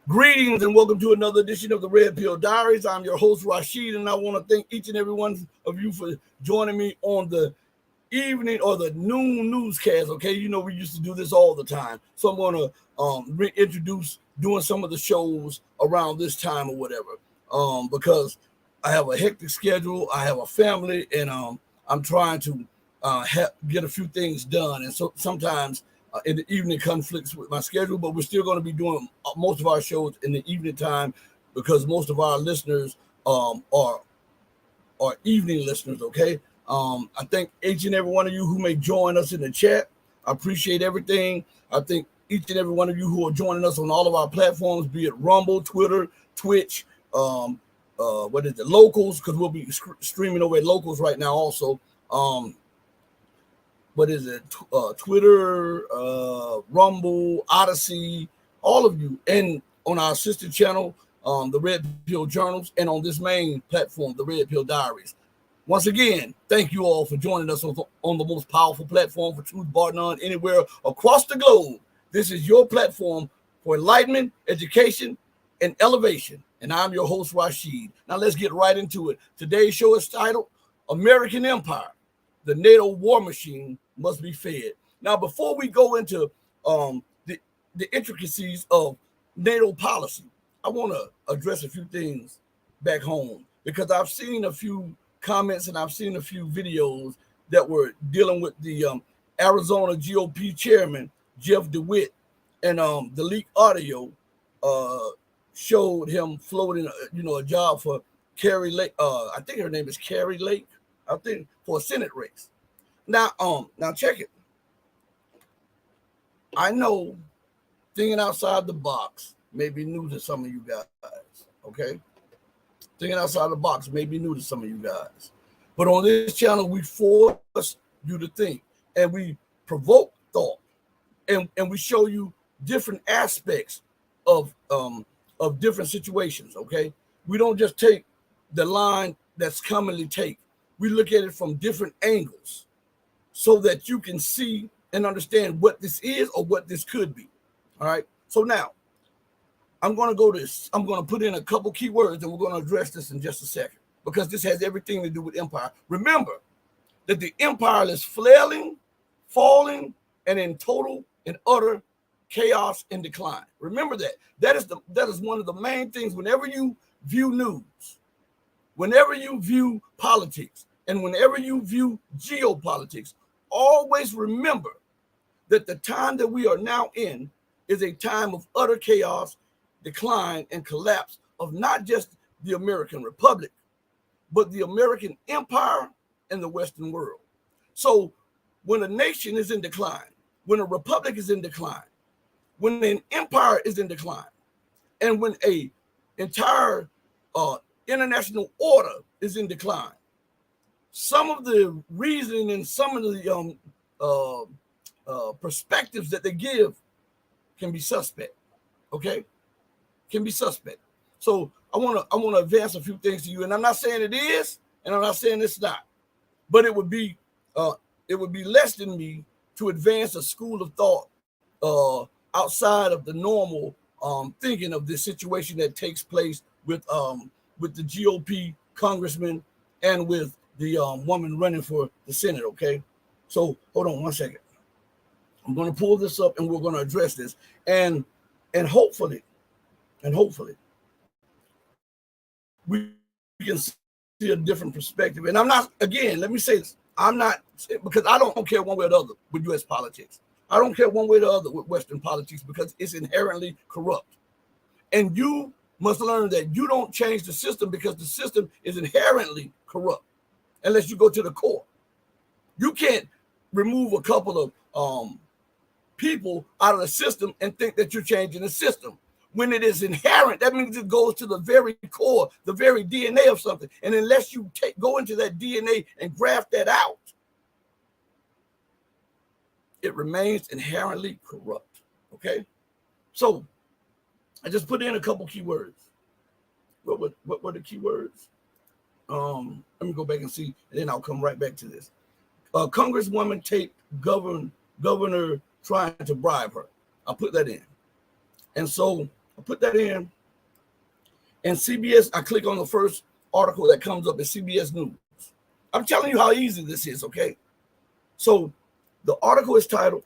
Greetings and welcome to another edition of the Red Pill Diaries. I'm your host, Rashid, and I want to thank each and every one of you for joining me on the evening or the noon newscast. Okay, you know we used to do this all the time, so I'm going to reintroduce doing some of the shows around this time or whatever, because I have a hectic schedule, I have a family, and I'm trying to get a few things done, and so sometimes in the evening conflicts with my schedule, but we're still going to be doing most of our shows in the evening time because most of our listeners are evening listeners. Okay. I thank each and every one of you who may join us in the chat. I appreciate everything. I thank each and every one of you who are joining us on all of our platforms, be it Rumble, Twitter, Twitch, Locals, because we'll be streaming over at Locals right now also. Twitter, Rumble, Odyssey, all of you, and on our sister channel, the Red Pill Journals, and on this main platform, the Red Pill Diaries. Once again, thank you all for joining us on the most powerful platform for truth, bar none, anywhere across the globe. This is your platform for enlightenment, education, and elevation. And I'm your host, Rashid. Now let's get right into it. Today's show is titled American Empire. The NATO war machine must be fed. Now, before we go into the intricacies of NATO policy, I want to address a few things back home because I've seen a few comments and I've seen a few videos that were dealing with the Arizona GOP chairman, Jeff DeWitt, and the leaked audio showed him floating, a job for Carrie Lake. I think her name is Carrie Lake. I think for a Senate race. Now check it. I know thinking outside the box may be new to some of you guys. Okay, thinking outside the box may be new to some of you guys. But on this channel, we force you to think, and we provoke thought, and we show you different aspects of different situations. Okay, we don't just take the line that's commonly taken. We look at it from different angles so that you can see and understand what this is or what this could be. All right. So now I'm going to put in a couple keywords and we're going to address this in just a second because this has everything to do with empire. Remember that the empire is flailing, falling, and in total and utter chaos and decline. Remember that. That is one of the main things whenever you view news, whenever you view politics, and whenever you view geopolitics, always remember that the time that we are now in is a time of utter chaos, decline, and collapse of not just the American Republic, but the American empire and the Western world. So when a nation is in decline, when a republic is in decline, when an empire is in decline, and when a entire international order is in decline, some of the reasoning and some of the perspectives that they give can be suspect. Okay, can be suspect. So I want to advance a few things to you, and I'm not saying it is, and I'm not saying it's not, but it would be less than me to advance a school of thought outside of the normal thinking of this situation that takes place with the GOP congressman and with the woman running for the Senate. Okay, so hold on one second. I'm going to pull this up and we're going to address this, and hopefully we can see a different perspective. And I'm not, again, let me say this, I'm not, because I don't care one way or the other with U.S. politics. I don't care one way or the other with Western politics because it's inherently corrupt. And you must learn that you don't change the system because the system is inherently corrupt unless you go to the core. You can't remove a couple of people out of the system and think that you're changing the system. When it is inherent, that means it goes to the very core, the very DNA of something. And unless you go into that DNA and graft that out, it remains inherently corrupt. Okay? So I just put in a couple keywords. What were the keywords? Let me go back and see, and then I'll come right back to this. Congresswoman taped governor trying to bribe her. I'll put that in. And so I put that in, and CBS, I click on the first article that comes up at CBS News. I'm telling you how easy this is, okay? So the article is titled,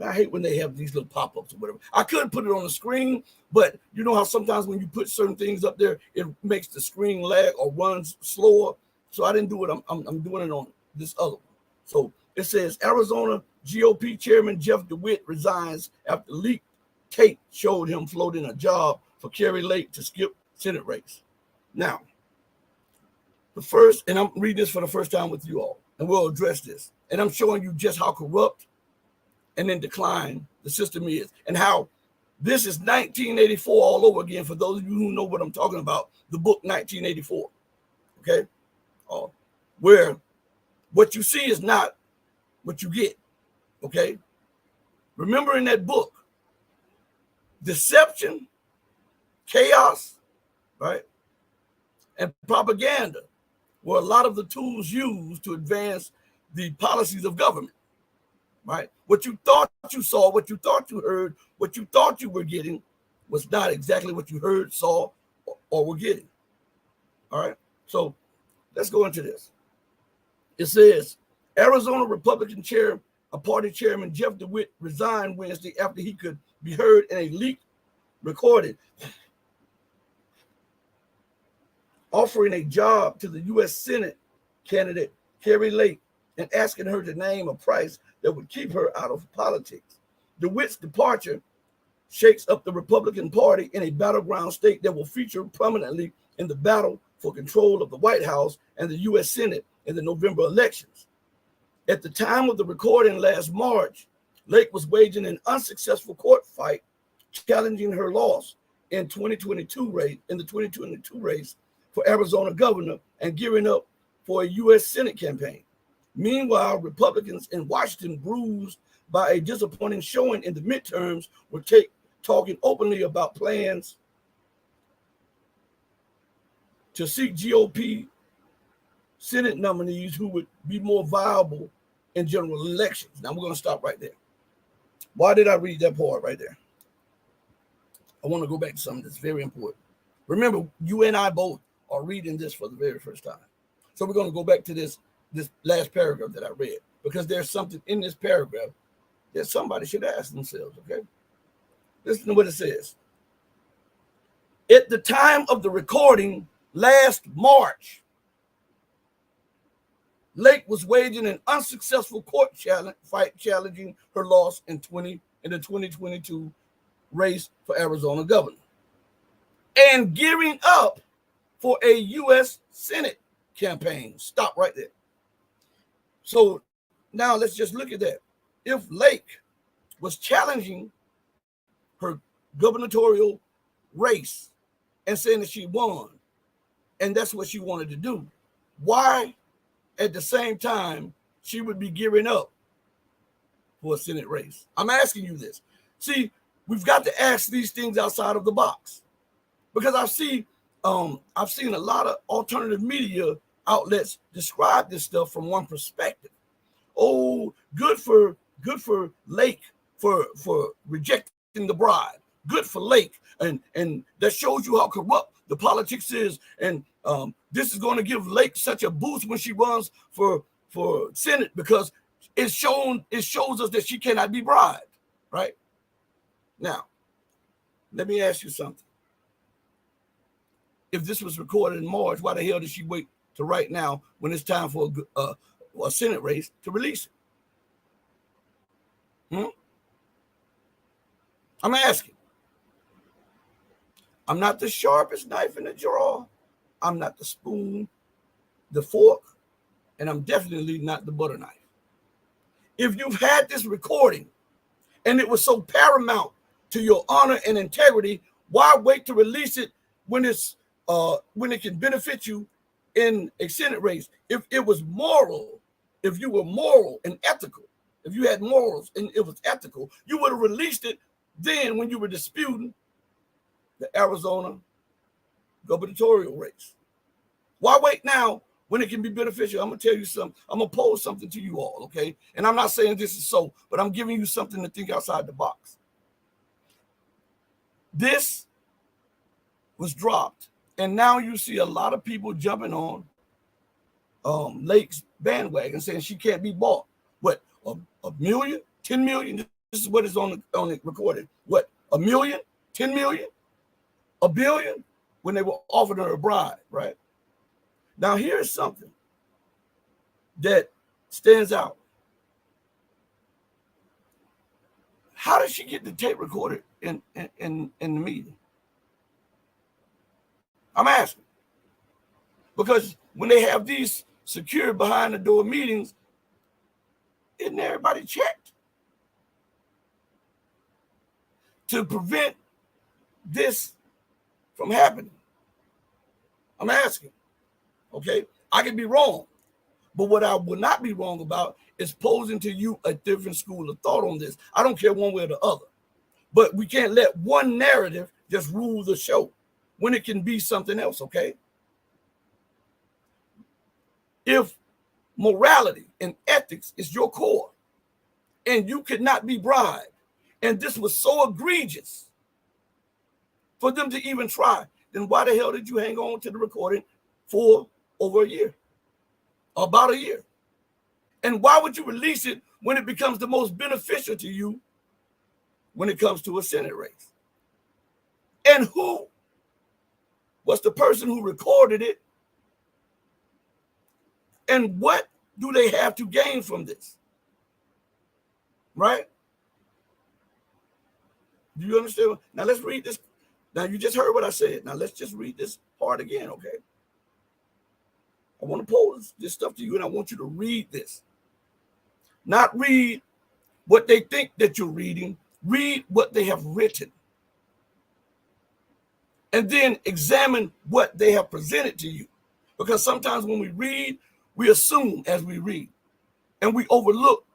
I hate when they have these little pop-ups or whatever. I could put it on the screen, but you know how sometimes when you put certain things up there, it makes the screen lag or runs slower. So I didn't do it. I'm doing it on this other one. So it says Arizona GOP Chairman Jeff DeWitt resigns after leaked tape showed him floating a job for Kerry Lake to skip Senate race. Now, the first, and I'm reading this for the first time with you all, and we'll address this. And I'm showing you just how corrupt and in decline the system is, and how this is 1984 all over again. For those of you who know what I'm talking about, the book 1984, okay? Where what you see is not what you get, okay? Remember in that book, deception, chaos, right, and propaganda were a lot of the tools used to advance the policies of government, right? What you thought you saw, what you thought you heard, what you thought you were getting was not exactly what you heard, saw, or were getting, all right? So let's go into this. It says, Arizona Republican Party Chairman Jeff DeWitt resigned Wednesday after he could be heard in a leak recorded offering a job to the U.S. Senate candidate Kerry Lake and asking her to name a price that would keep her out of politics. DeWitt's departure shakes up the Republican Party in a battleground state that will feature prominently in the battle for control of the White House and the U.S. Senate in the November elections. At the time of the recording last March, Lake was waging an unsuccessful court fight, challenging her loss in the 2022 race for Arizona governor and gearing up for a U.S. Senate campaign. Meanwhile, Republicans in Washington, bruised by a disappointing showing in the midterms, were talking openly about plans to seek GOP Senate nominees who would be more viable in general elections. Now, we're going to stop right there. Why did I read that part right there? I want to go back to something that's very important. Remember, you and I both are reading this for the very first time. So we're going to go back to this last paragraph that I read, because there's something in this paragraph that somebody should ask themselves, okay? Listen to what it says. At the time of the recording last March, Lake was waging an unsuccessful court fight challenging her loss in the 2022 race for Arizona governor and gearing up for a U.S. Senate campaign. Stop right there. So now let's just look at that. If Lake was challenging her gubernatorial race and saying that she won, and that's what she wanted to do, why at the same time she would be gearing up for a Senate race? I'm asking you this. See, we've got to ask these things outside of the box, because I've seen a lot of alternative media outlets describe this stuff from one perspective. Oh, good for Lake for rejecting the bribe. Good for Lake, and that shows you how corrupt the politics is. And this is going to give Lake such a boost when she runs for Senate, because it shows us that she cannot be bribed. Right now, let me ask you something. If this was recorded in March, why the hell did she wait to right now, when it's time for a Senate race, to release it? I'm asking. I'm not the sharpest knife in the drawer. I'm not the spoon, the fork, and I'm definitely not the butter knife. If you've had this recording and it was so paramount to your honor and integrity, why wait to release it when it can benefit you in a Senate race? If it was moral, if you were moral and ethical, if you had morals and it was ethical, you would have released it then when you were disputing the Arizona gubernatorial race. Why wait now when it can be beneficial? I'm going to tell you something. I'm going to pose something to you all, okay? And I'm not saying this is so, but I'm giving you something to think outside the box. this was dropped, and now you see a lot of people jumping on Lake's bandwagon saying she can't be bought. What, a million, 10 million? This is what is on the recording. What, a million, 10 million, a billion? When they were offering her a bride, right? Now here's something that stands out. How did she get the tape recorded in the meeting? I'm asking. Because when they have these secure behind the door meetings, isn't everybody checked to prevent this from happening? I'm asking. Okay, I could be wrong, but what I would not be wrong about is posing to you a different school of thought on this. I don't care one way or the other, but we can't let one narrative just rule the show when it can be something else. Okay, if morality and ethics is your core and you could not be bribed, and this was so egregious for them to even try, then why the hell did you hang on to the recording for over a year, about a year? And why would you release it when it becomes the most beneficial to you when it comes to a Senate race? And who was the person who recorded it? And what do they have to gain from this? Right? Do you understand? Now let's read this. Now you just heard what I said. Now let's just read this part again, okay? I want to pose this stuff to you, and I want you to read this. Not read what they think that you're reading. Read what they have written. And then examine what they have presented to you. Because sometimes when we read, we assume as we read, and we overlook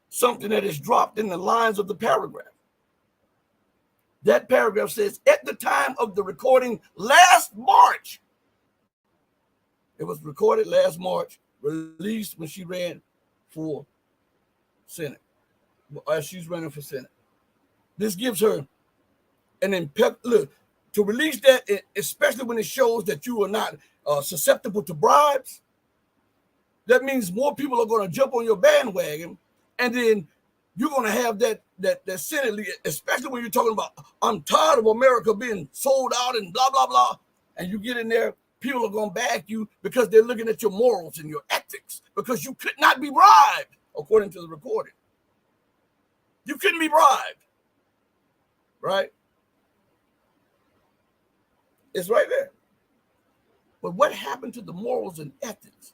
something that is dropped in the lines of the paragraph. That paragraph says, at the time of the recording last March, it was recorded last March, released when she ran for Senate, as she's running for Senate. This gives her an look, to release that, especially when it shows that you are not susceptible to bribes. That means more people are going to jump on your bandwagon, and then you're going to have that Senate, especially when you're talking about, I'm tired of America being sold out and blah, blah, blah. And you get in there, people are going to back you because they're looking at your morals and your ethics, because you could not be bribed, according to the recording. You couldn't be bribed, right? It's right there. But what happened to the morals and ethics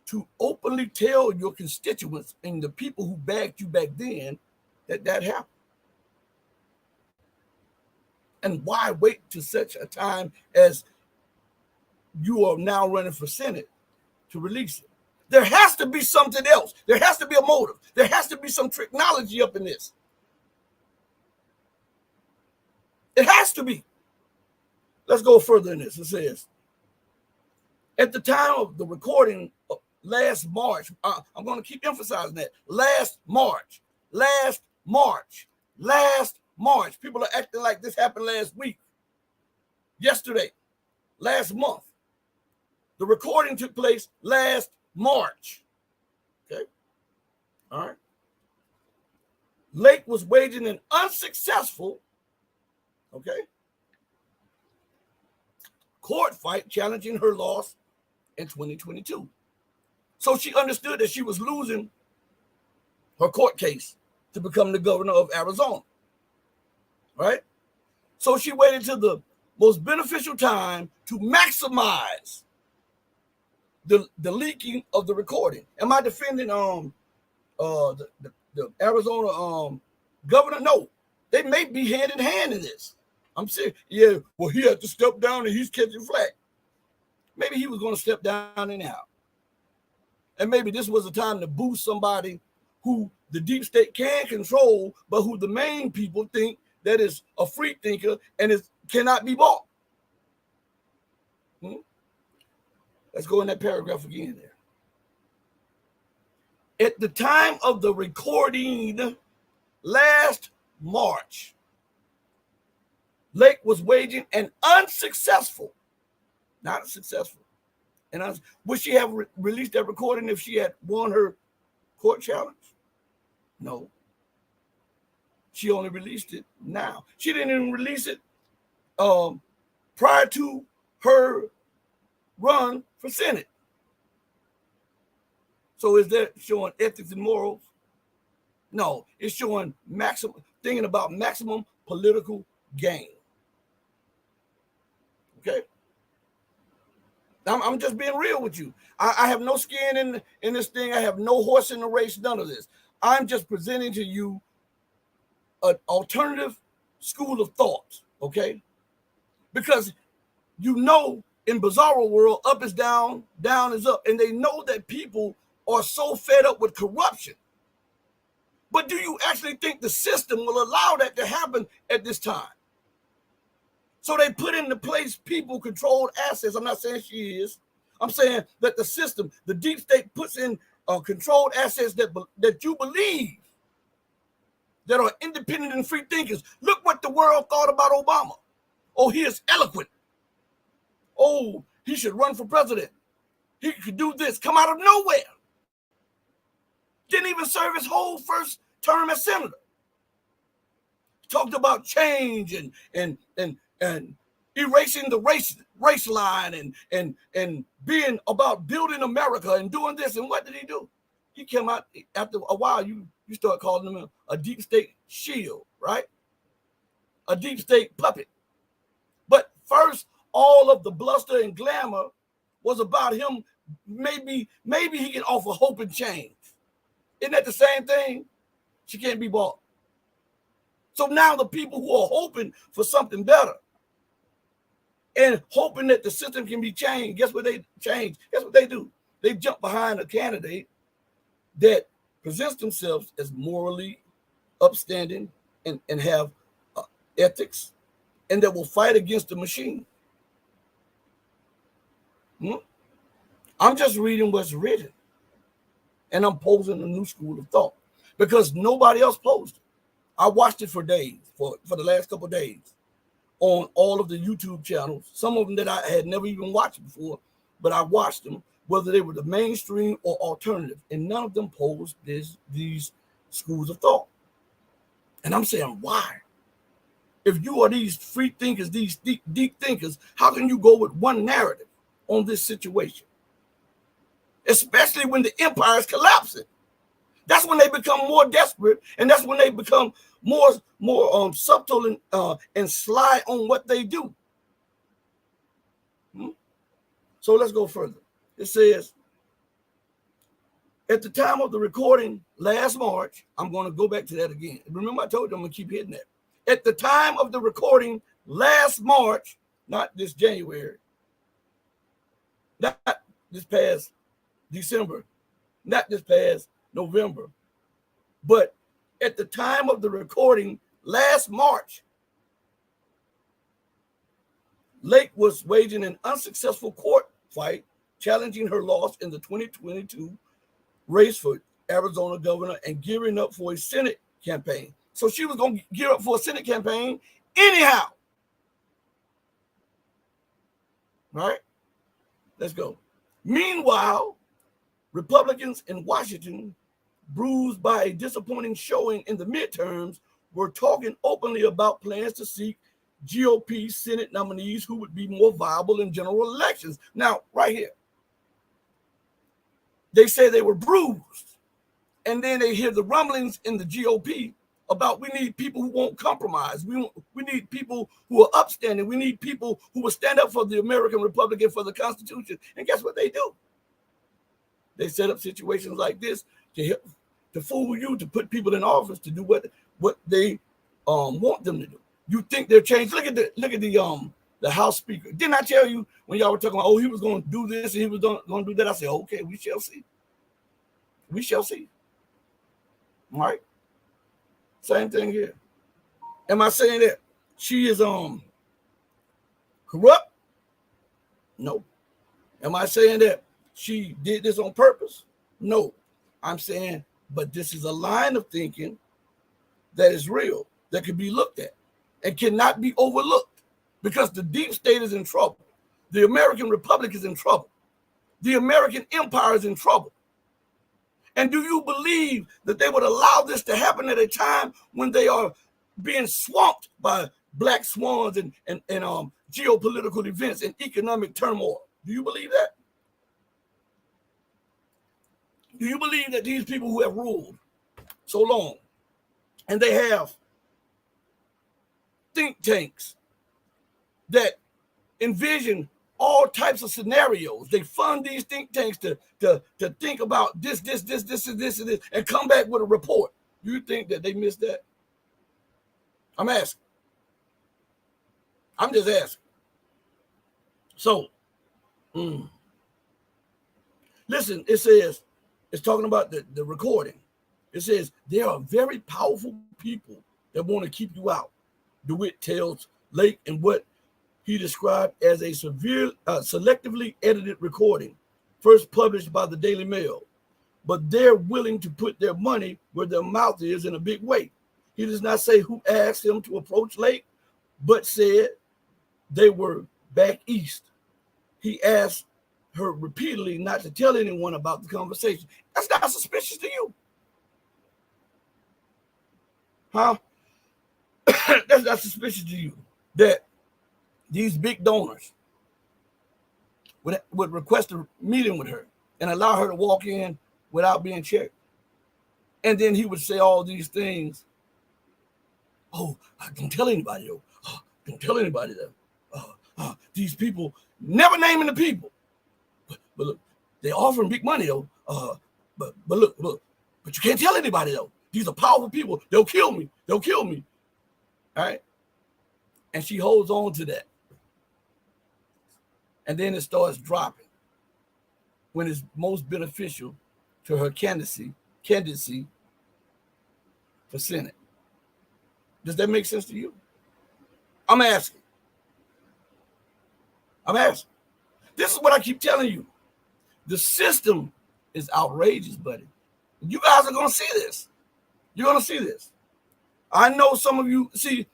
to openly tell your constituents and the people who backed you back then that happened? And why wait to such a time as you are now running for Senate to release it? There has to be something else. There has to be a motive. There has to be some technology up in this. It has to be. Let's go further in this. It says, at the time of the recording last March, I'm going to keep emphasizing that. Last March. People are acting like this happened last week, yesterday, last month. The recording took place last March. Okay. All right. Lake was waging an unsuccessful, okay, court fight challenging her loss in 2022. So she understood that she was losing her court case to become the governor of Arizona, right? So she waited till the most beneficial time to maximize the leaking of the recording. Am I defending the Arizona governor? No, they may be hand in hand in this. I'm saying, yeah, well, he had to step down and he's catching flack. Maybe he was going to step down anyhow. And maybe this was a time to boost somebody who the deep state can control, but who the main people think that is a free thinker and cannot be bought. Let's go in that paragraph again there. At the time of the recording last March, Lake was waging an unsuccessful, not successful, and would she have released that recording if she had won her court challenge? No. She only released it now. She didn't even release it prior to her run for Senate. So is that showing ethics and morals? No, it's showing thinking about maximum political gain. Okay? I'm just being real with you. I have no skin in this thing. I have no horse in the race, none of this. I'm just presenting to you an alternative school of thought, okay? Because you know in bizarro world, up is down, down is up. And they know that people are so fed up with corruption. But do you actually think the system will allow that to happen at this time? So they put into place people-controlled assets. I'm not saying she is. I'm saying that the system, the deep state, puts in controlled assets that you believe that are independent and free thinkers. Look what the world thought about Obama. Oh, he is eloquent. Oh, he should run for president. He could do this, come out of nowhere. Didn't even serve his whole first term as senator. Talked about change and erasing the race line and being about building America and doing this. And what did he do? He came out after a while. You start calling him a deep state shield, right? A deep state puppet. But first, all of the bluster and glamour was about him. Maybe he can offer hope and change. Isn't that the same thing? She can't be bought. So now the people who are hoping for something better and hoping that the system can be changed, guess what they change? Guess what they do? They jump behind a candidate that presents themselves as morally upstanding and have ethics, and that will fight against the machine. I'm just reading what's written, and I'm posing a new school of thought because nobody else posed it. I watched it for days, for the last couple of days, on all of the YouTube channels, some of them that I had never even watched before, but I watched them, whether they were the mainstream or alternative, and none of them posed these schools of thought. And I'm saying, why? If you are these free thinkers, these deep thinkers, how can you go with one narrative on this situation? Especially when the empire is collapsing. That's when they become more desperate, and that's when they become more subtle and sly on what they do. So let's go further. It says, at the time of the recording last March, I'm going to go back to that again. Remember, I told you I'm going to keep hitting that. At the time of the recording last March, not this January, not this past December, not this past November, but at the time of the recording last March, Lake was waging an unsuccessful court fight, challenging her loss in the 2022 race for Arizona governor and gearing up for a Senate campaign. So she was going to gear up for a Senate campaign anyhow. All right, let's go. Meanwhile, Republicans in Washington, bruised by a disappointing showing in the midterms, were talking openly about plans to seek GOP Senate nominees who would be more viable in general elections. Now, right here, they say they were bruised, and then they hear the rumblings in the GOP about we need people who won't compromise. We need people who are upstanding. We need people who will stand up for the American Republic and for the Constitution. And guess what they do? They set up situations like this to fool you, to put people in office to do what they want them to do. You think they're changed? Look at the House Speaker. Didn't I tell you when y'all were talking about, oh, he was going to do this and he was going to do that? I said, okay, we shall see. We shall see. All right. Same thing here. Am I saying that she is corrupt? No. Am I saying that she did this on purpose? No. I'm saying, but this is a line of thinking that is real, that can be looked at and cannot be overlooked. because the deep state is in trouble. The American Republic is in trouble. The American empire is in trouble. And do you believe that they would allow this to happen at a time when they are being swamped by black swans and geopolitical events and economic turmoil? Do you believe that? Do you believe that these people who have ruled so long, and they have think tanks that envision all types of scenarios, they fund these think tanks to think about this, and come back with a report. You think that they missed that? I'm asking. I'm just asking. So, listen, it says, it's talking about the recording. It says, there are very powerful people that want to keep you out. DeWitt tells Lake in what he described as a selectively edited recording, first published by the Daily Mail. But they're willing to put their money where their mouth is in a big way. He does not say who asked him to approach Lake, but said they were back east. He asked her repeatedly not to tell anyone about the conversation. That's not suspicious to you. Huh? That's not suspicious to you that these big donors would request a meeting with her and allow her to walk in without being checked. And then he would say all these things. Oh, don't tell anybody, though. Oh, don't tell anybody, though. These people, never naming the people. But look, they're offering big money, though. But look, but you can't tell anybody, though. These are powerful people. They'll kill me. They'll kill me. All right? And she holds on to that. And then it starts dropping when it's most beneficial to her candidacy for Senate. Does that make sense to you? I'm asking. This is what I keep telling you. The system is outrageous, buddy. You guys are going to see this. You're going to see this. I know some of you, see,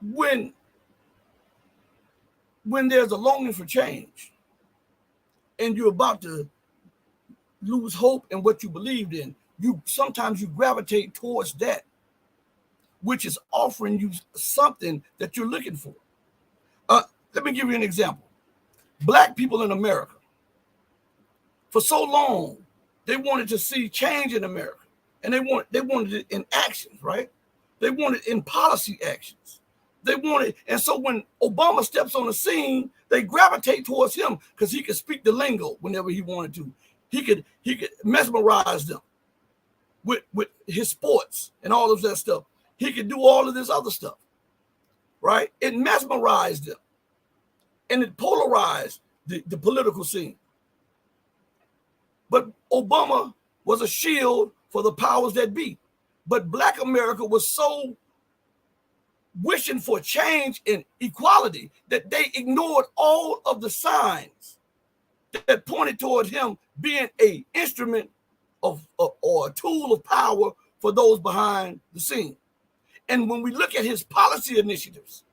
when there's a longing for change and you're about to lose hope in what you believed in, sometimes you gravitate towards that, which is offering you something that you're looking for. Let me give you an example. Black people in America, for so long, they wanted to see change in America, and they wanted it in actions, right? They wanted it in policy actions. And so when Obama steps on the scene, they gravitate towards him because he could speak the lingo whenever he wanted to. He could mesmerize them with his sports and all of that stuff. He could do all of this other stuff, right? It mesmerized them, and it polarized the political scene. But Obama was a shield for the powers that be. But Black America was so wishing for change and equality that they ignored all of the signs that pointed toward him being an instrument or a tool of power for those behind the scene. And when we look at his policy initiatives,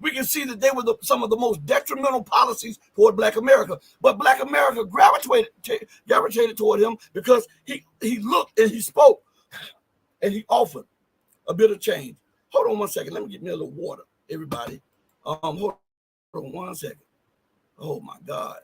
we can see that they were some of the most detrimental policies toward Black America. But Black America gravitated toward him because he looked and he spoke and he offered a bit of change. Hold on one second. Let me get me a little water, everybody. Hold on one second. Oh, my God.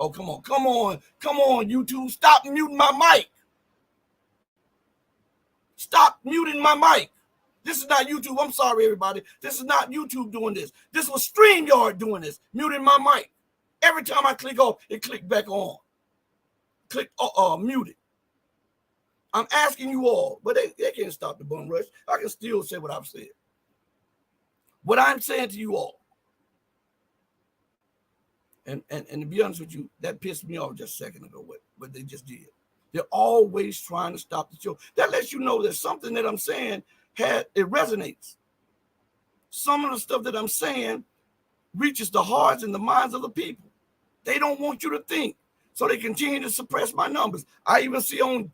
Oh, come on, YouTube. Stop muting my mic. Stop muting my mic. This is not YouTube. I'm sorry, everybody. This is not YouTube doing this. This was StreamYard doing this, muting my mic. Every time I click off, it clicked back on. Click muted. I'm asking you all, but they can't stop the bum rush. I can still say what I've said. What I'm saying to you all, and to be honest with you, that pissed me off just a second ago, what they just did. They're always trying to stop the show. That lets you know that something that I'm saying it resonates. Some of the stuff that I'm saying reaches the hearts and the minds of the people. They don't want you to think, so they continue to suppress my numbers. I even see on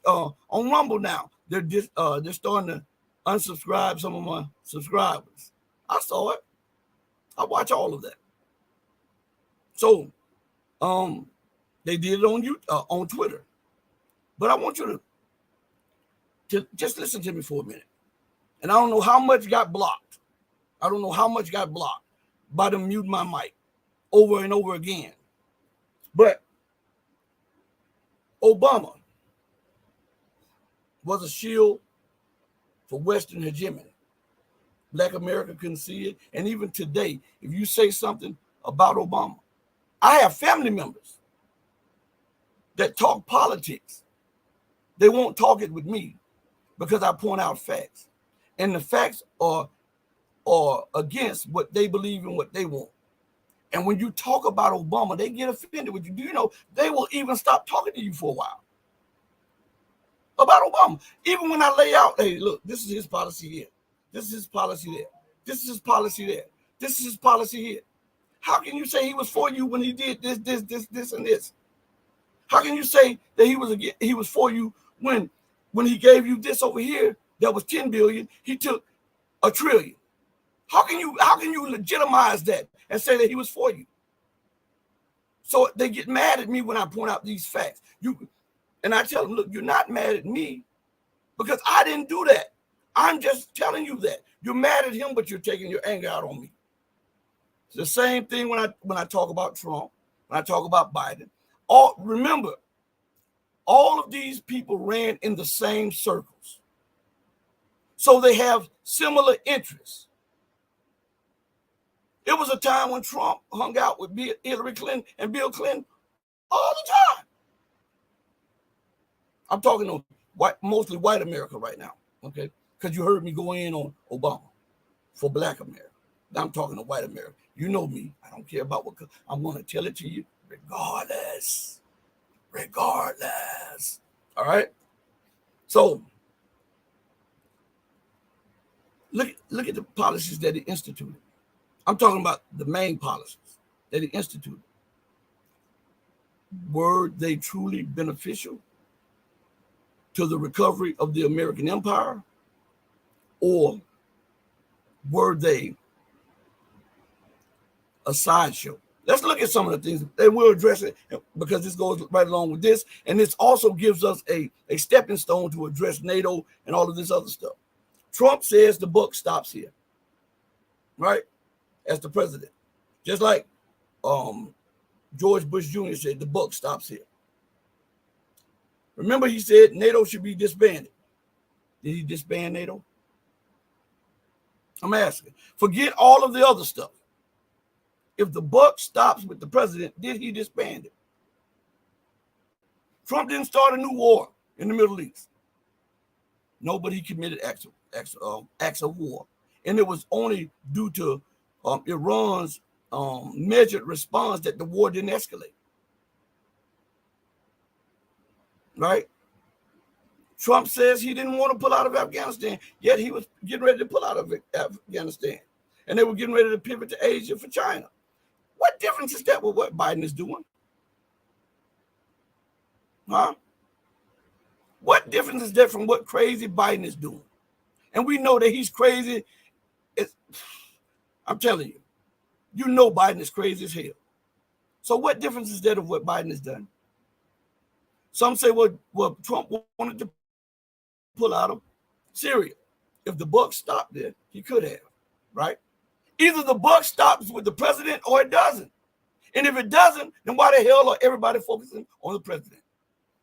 Rumble now they're starting to unsubscribe some of my subscribers. I saw it. I watch all of that. So, they did it on Twitter. But I want you to just listen to me for a minute. And I don't know how much got blocked. I don't know how much got blocked by them muting my mic over and over again. But Obama was a shield for Western hegemony. Black America couldn't see it. And even today, if you say something about Obama, I have family members that talk politics. They won't talk it with me because I point out facts. And the facts are against what they believe and what they want. And when you talk about Obama, they get offended with you. Do you know they will even stop talking to you for a while about Obama? Even when I lay out, hey, look, this is his policy here. This is his policy there. This is his policy there. This is his policy here. How can you say he was for you when he did this, and this? How can you say that he was for you when he gave you this over here that was 10 billion, he took $1 trillion? How can you legitimize that and say that he was for you? So they get mad at me when I point out these facts. And I tell them, look, you're not mad at me because I didn't do that. I'm just telling you that. You're mad at him, but you're taking your anger out on me. It's the same thing when I talk about Trump, when I talk about Biden. Remember, all of these people ran in the same circles. So they have similar interests. It was a time when Trump hung out with Hillary Clinton and Bill Clinton all the time. I'm talking to mostly white America right now, okay? Because you heard me go in on Obama for black America. Now I'm talking to white America. You know me. I don't care about what. I'm going to tell it to you regardless. Regardless. All right? So, look at the policies that he instituted. I'm talking about the main policies that he instituted. Were they truly beneficial to the recovery of the American empire? Or were they a sideshow? Let's look at some of the things, and we'll address it because this goes right along with this. And this also gives us a stepping stone to address NATO and all of this other stuff. Trump says the buck stops here, right? As the president. Just like George Bush Jr. said, the buck stops here. Remember, he said NATO should be disbanded. Did he disband NATO? I'm asking. Forget all of the other stuff. If the buck stops with the president, did he disband it? Trump didn't start a new war in the Middle East. Nobody committed acts of war. And it was only due to Iran's measured response that the war didn't escalate. Right? Trump says he didn't want to pull out of Afghanistan, yet he was getting ready to pull out of Afghanistan. And they were getting ready to pivot to Asia for China. What difference is that with what Biden is doing? Huh? What difference is that from what crazy Biden is doing? And we know that he's crazy. I'm telling you, you know Biden is crazy as hell. So what difference is that of what Biden has done? Some say, well, Trump wanted to pull out of Syria. If the buck stopped there, he could have, right? Either the buck stops with the president or it doesn't. And if it doesn't, then why the hell are everybody focusing on the president?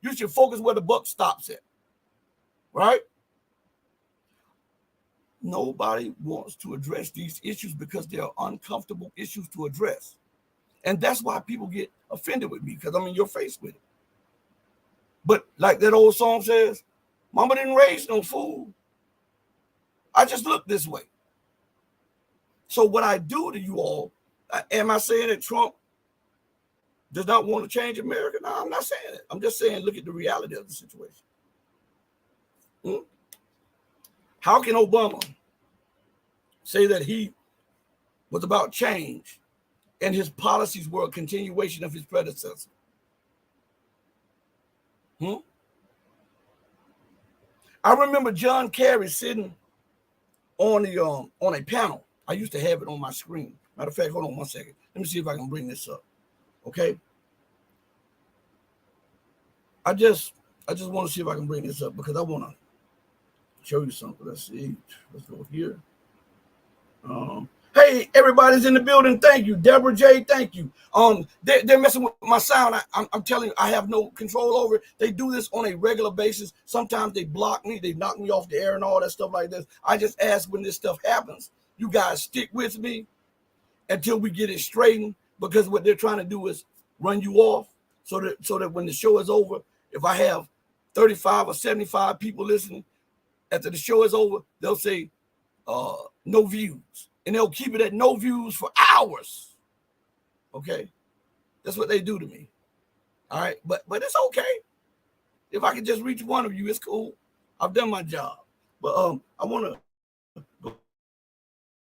You should focus where the buck stops at, right? Nobody wants to address these issues because they are uncomfortable issues to address. And that's why people get offended with me, because I'm in your face with it. But like that old song says, mama didn't raise no fool. I just look this way. So what I do to you all, am I saying that Trump does not want to change America? No, I'm not saying it. I'm just saying look at the reality of the situation. How can Obama say that he was about change and his policies were a continuation of his predecessor? I remember John Kerry sitting on a panel. I used to have it on my screen. Matter of fact, hold on one second. Let me see if I can bring this up. Okay. I just want to see if I can bring this up because I want to show you something. Let's see. Let's go here. Hey, everybody's in the building. Thank you. Deborah J, thank you. They're messing with my sound. I'm telling you, I have no control over it. They do this on a regular basis. Sometimes they block me. They knock me off the air and all that stuff like this. I just ask when this stuff happens, you guys stick with me until we get it straightened, because what they're trying to do is run you off so that when the show is over, if I have 35 or 75 people listening, after the show is over, they'll say no views. And they'll keep it at no views for hours. Okay? That's what they do to me. All right? But it's okay. If I can just reach one of you, it's cool. I've done my job. But I want to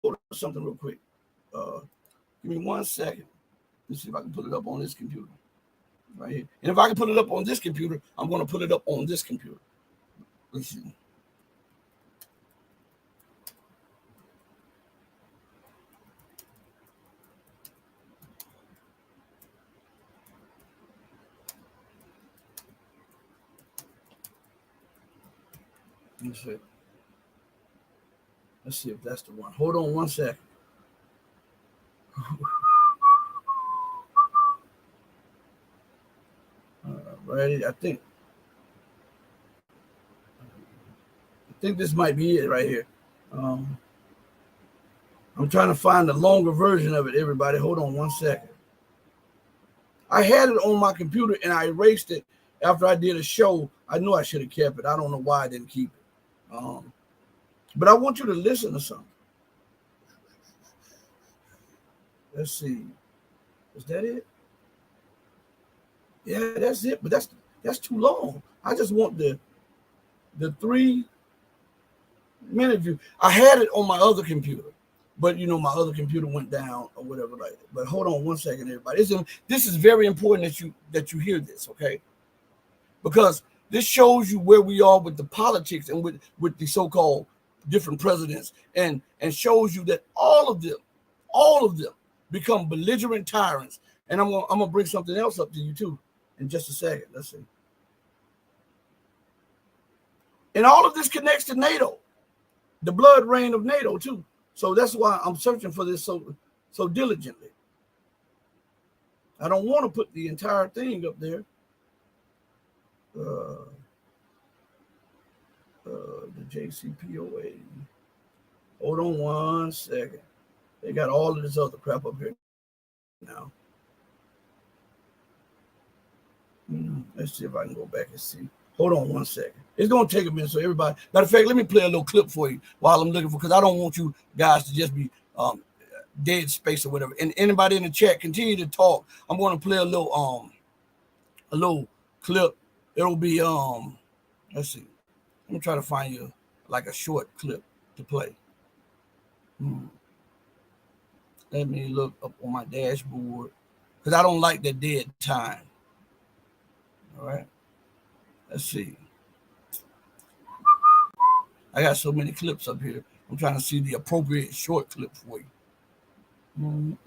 go to something real quick. Give me 1 second. Let's see if I can put it up on this computer. Right here. And if I can put it up on this computer, I'm going to put it up on this computer. Let's see. Let's see if that's the one. Hold on 1 second. Right, I think this might be it right here. I'm trying to find the longer version of it, everybody. Hold on 1 second. I had it on my computer and I erased it after I did a show. I knew I should have kept it. I don't know why I didn't keep it. But I want you to listen to something. Let's see. Is that it? Yeah, that's it. But that's too long. I just want the 3-minute view. I had it on my other computer, but my other computer went down or whatever like that. But hold on 1 second, everybody. This is very important that you hear this, okay? Because this shows you where we are with the politics and with the so-called different presidents, and shows you that all of them become belligerent tyrants. And I'm gonna bring something else up to you too in just a second. Let's see. And all of this connects to NATO, the blood rain of NATO too. So that's why I'm searching for this so diligently. I don't want to put the entire thing up there. The JCPOA. Hold on 1 second. They got all of this other crap up here now. Let's see if I can go back and see. Hold on 1 second. It's going to take a minute. So everybody, matter of fact, let me play a little clip for you while I'm looking for, because I don't want you guys to just be dead space or whatever. And anybody in the chat, continue to talk. I'm going to play a little clip. It'll be let's see. Let me try to find you like a short clip to play. Let me look up on my dashboard, because I don't like that dead time. All right. Let's see. I got so many clips up here. I'm trying to see the appropriate short clip for you.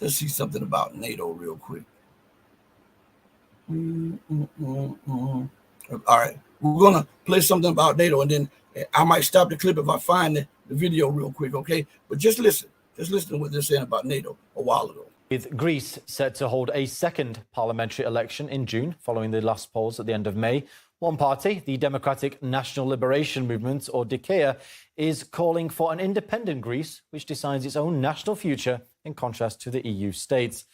Let's see something about NATO real quick. All right. We're going to play something about NATO, and then I might stop the clip if I find the video real quick, okay? But just listen. Just listen to what they're saying about NATO a while ago. With Greece set to hold a second parliamentary election in June, following the last polls at the end of May, one party, the Democratic National Liberation Movement, or DKEA, is calling for an independent Greece which decides its own national future in contrast to the EU states.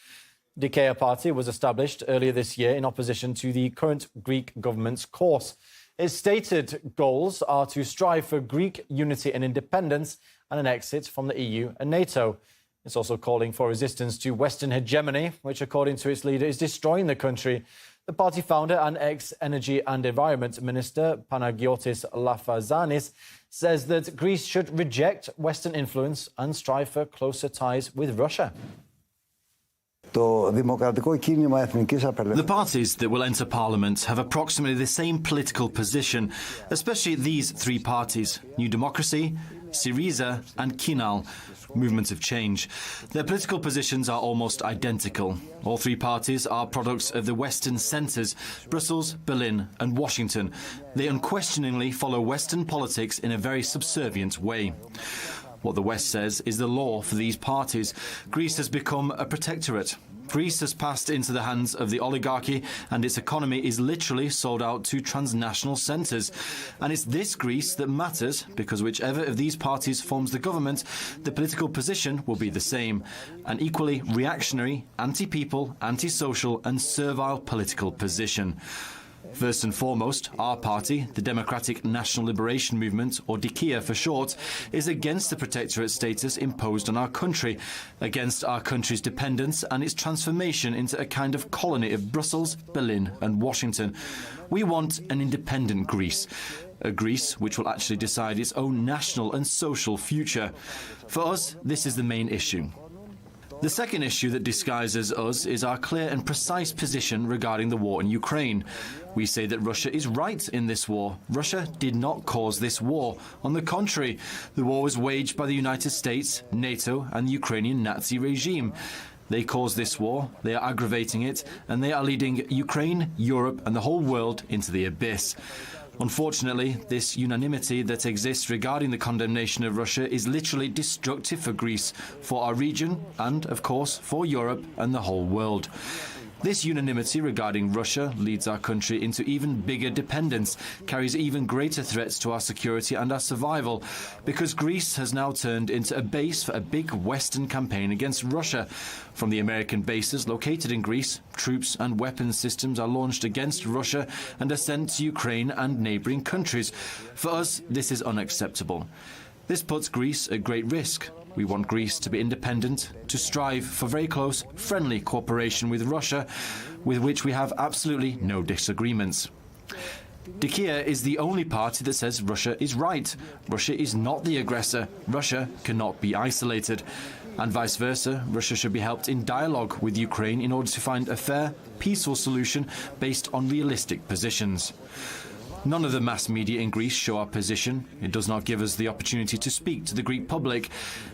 The DKEA party was established earlier this year in opposition to the current Greek government's course. Its stated goals are to strive for Greek unity and independence and an exit from the EU and NATO. It's also calling for resistance to Western hegemony, which, according to its leader, is destroying the country. The party founder and ex-Energy and Environment Minister, Panagiotis Lafazanis, says that Greece should reject Western influence and strive for closer ties with Russia. The parties that will enter Parliament have approximately the same political position, especially these three parties, New Democracy, Syriza and Kinal, Movement of Change. Their political positions are almost identical. All three parties are products of the Western centres, Brussels, Berlin and Washington. They unquestioningly follow Western politics in a very subservient way. What the West says is the law for these parties. Greece has become a protectorate. Greece has passed into the hands of the oligarchy and its economy is literally sold out to transnational centres. And it's this Greece that matters because whichever of these parties forms the government, the political position will be the same. An equally reactionary, anti-people, anti-social and servile political position. First and foremost, our party, the Democratic National Liberation Movement, or DKEA for short, is against the protectorate status imposed on our country, against our country's dependence and its transformation into a kind of colony of Brussels, Berlin and Washington. We want an independent Greece, a Greece which will actually decide its own national and social future. For us, this is the main issue. The second issue that disguises us is our clear and precise position regarding the war in Ukraine. We say that Russia is right in this war. Russia did not cause this war. On the contrary, the war was waged by the United States, NATO and the Ukrainian Nazi regime. They caused this war, they are aggravating it, and they are leading Ukraine, Europe and the whole world into the abyss. Unfortunately, this unanimity that exists regarding the condemnation of Russia is literally destructive for Greece, for our region and, of course, for Europe and the whole world. This unanimity regarding Russia leads our country into even bigger dependence, carries even greater threats to our security and our survival, because Greece has now turned into a base for a big Western campaign against Russia. From the American bases located in Greece, troops and weapons systems are launched against Russia and are sent to Ukraine and neighbouring countries. For us, this is unacceptable. This puts Greece at great risk. We want Greece to be independent, to strive for very close, friendly cooperation with Russia, with which we have absolutely no disagreements. DKEA is the only party that says Russia is right. Russia is not the aggressor. Russia cannot be isolated. And vice versa, Russia should be helped in dialogue with Ukraine in order to find a fair, peaceful solution based on realistic positions. None of the mass media in Greece show our position. It does not give us the opportunity to speak to the Greek public.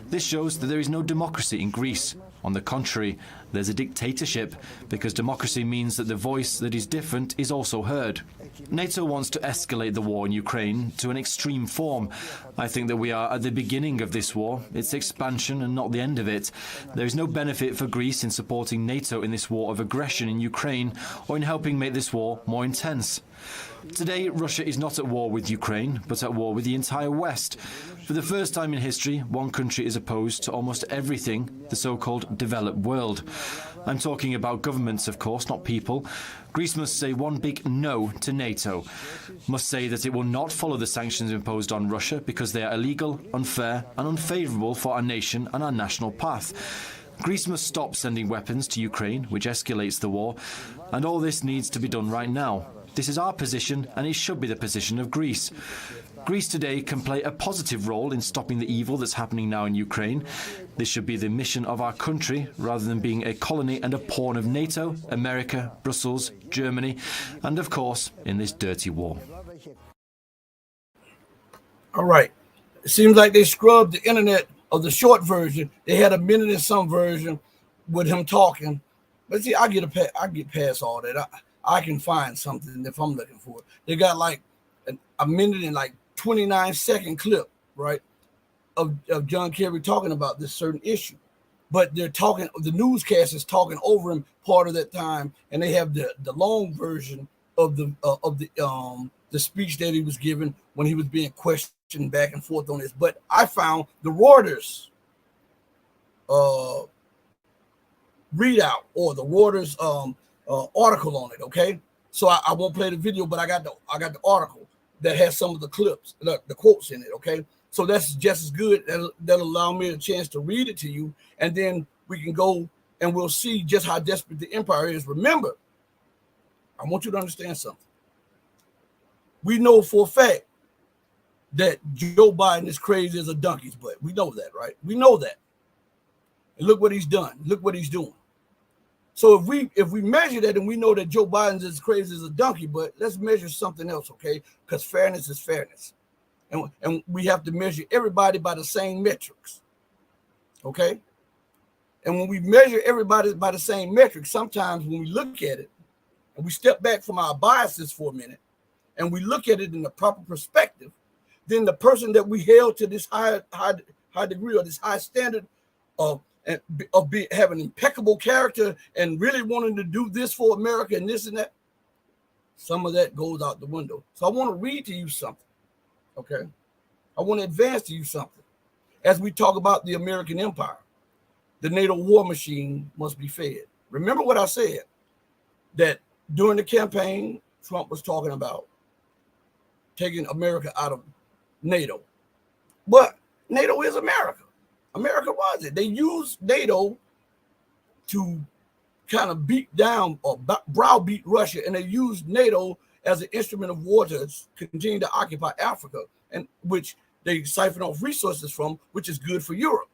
This shows that there is no democracy in Greece. On the contrary, there's a dictatorship, because democracy means that the voice that is different is also heard. NATO wants to escalate the war in Ukraine to an extreme form. I think that we are at the beginning of this war, its expansion and not the end of it. There is no benefit for Greece in supporting NATO in this war of aggression in Ukraine or in helping make this war more intense. Today, Russia is not at war with Ukraine, but at war with the entire West. For the first time in history, one country is opposed to almost everything, the so-called developed world. I'm talking about governments, of course, not people. Greece must say one big no to NATO, must say that it will not follow the sanctions imposed on Russia because they are illegal, unfair and unfavourable for our nation and our national path. Greece must stop sending weapons to Ukraine, which escalates the war, and all this needs to be done right now. This is our position, and it should be the position of Greece. Greece today can play a positive role in stopping the evil that's happening now in Ukraine. This should be the mission of our country, rather than being a colony and a pawn of NATO, America, Brussels, Germany, and of course, in this dirty war. All right. It seems like they scrubbed the internet of the short version. They had a minute and some version with him talking. But see, I get past all that. I can find something if I'm looking for it. They got like a minute and like 29-second clip, right, of John Kerry talking about this certain issue. but they're talking, the newscast is talking over him part of that time, and they have the long version of the speech that he was given when he was being questioned back and forth on this. But I found the Reuters readout or the Reuters article on it. Okay, so I won't play the video, but I got the article that has some of the clips, the quotes in it. Okay, so that's just as good. That'll allow me a chance to read it to you, and then we can go and we'll see just how desperate the empire is. Remember, I want you to understand something. We know for a fact that Joe Biden is crazy as a donkey's butt. We know that, right? We know that. And look what he's done. Look what he's doing. So if we measure that and we know that Joe Biden's as crazy as a donkey, but let's measure something else, okay? Because fairness is fairness. And we have to measure everybody by the same metrics, okay? And when we measure everybody by the same metrics, sometimes when we look at it and we step back from our biases for a minute and we look at it in the proper perspective, then the person that we held to this high degree or this high standard of having impeccable character and really wanting to do this for America and this and that, some of that goes out the window. So I want to read to you something, okay? I want to advance to you something. As we talk about the American empire, the NATO war machine must be fed. Remember what I said, that during the campaign, Trump was talking about taking America out of NATO. But NATO is America. America was it. They used NATO to kind of beat down or browbeat Russia, and they used NATO as an instrument of war to continue to occupy Africa, and which they siphon off resources from, which is good for Europe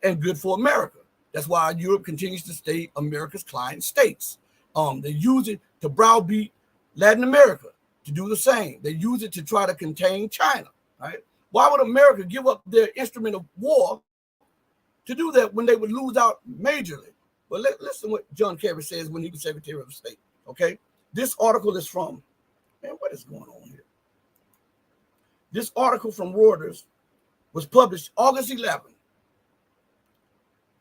and good for America. That's why Europe continues to stay America's client states. They use it to browbeat Latin America to do the same. They use it to try to contain China, right? Why would America give up their instrument of war to do that when they would lose out majorly? Well, listen to what John Kerry says when he was Secretary of State, okay? This article is from, man, what is going on here? This article from Reuters was published August 11,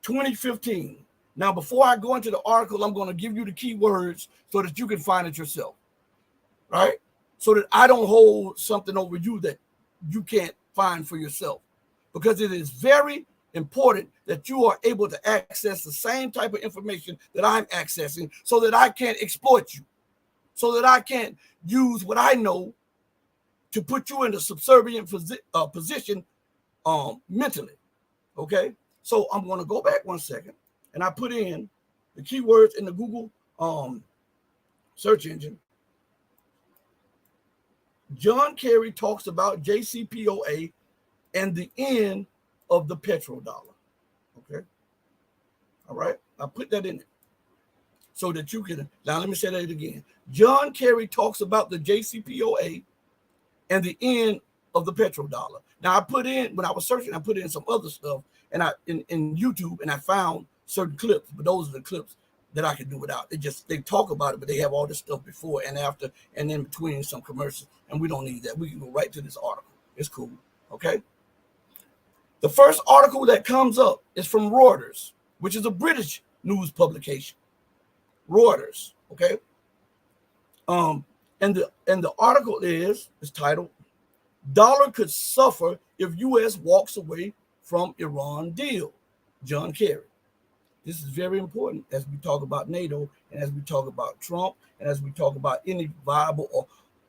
2015. Now, before I go into the article, I'm going to give you the key words so that you can find it yourself, right? So that I don't hold something over you that you can't find for yourself, because it is very important that you are able to access the same type of information that I'm accessing so that I can't exploit you, so that I can't use what I know to put you in a subservient position mentally, okay? So I'm going to go back one second, and I put in the keywords in the Google search engine. John Kerry talks about JCPOA and the end of the petrodollar. Okay. All right. I put that in it so that you can. Now, let me say that again. John Kerry talks about the JCPOA and the end of the petrodollar. Now, I put in, when I was searching, I put in some other stuff and in YouTube, and I found certain clips, but those are the clips that I can do without. They talk about it, but they have all this stuff before and after and in between some commercials, and we don't need that. We can go right to this article. It's cool, okay? The first article that comes up is from Reuters, which is a British news publication. Reuters, okay? And the article is titled, "Dollar Could Suffer If U.S. Walks Away from Iran Deal." John Kerry. This is very important as we talk about NATO and as we talk about Trump and as we talk about any viable or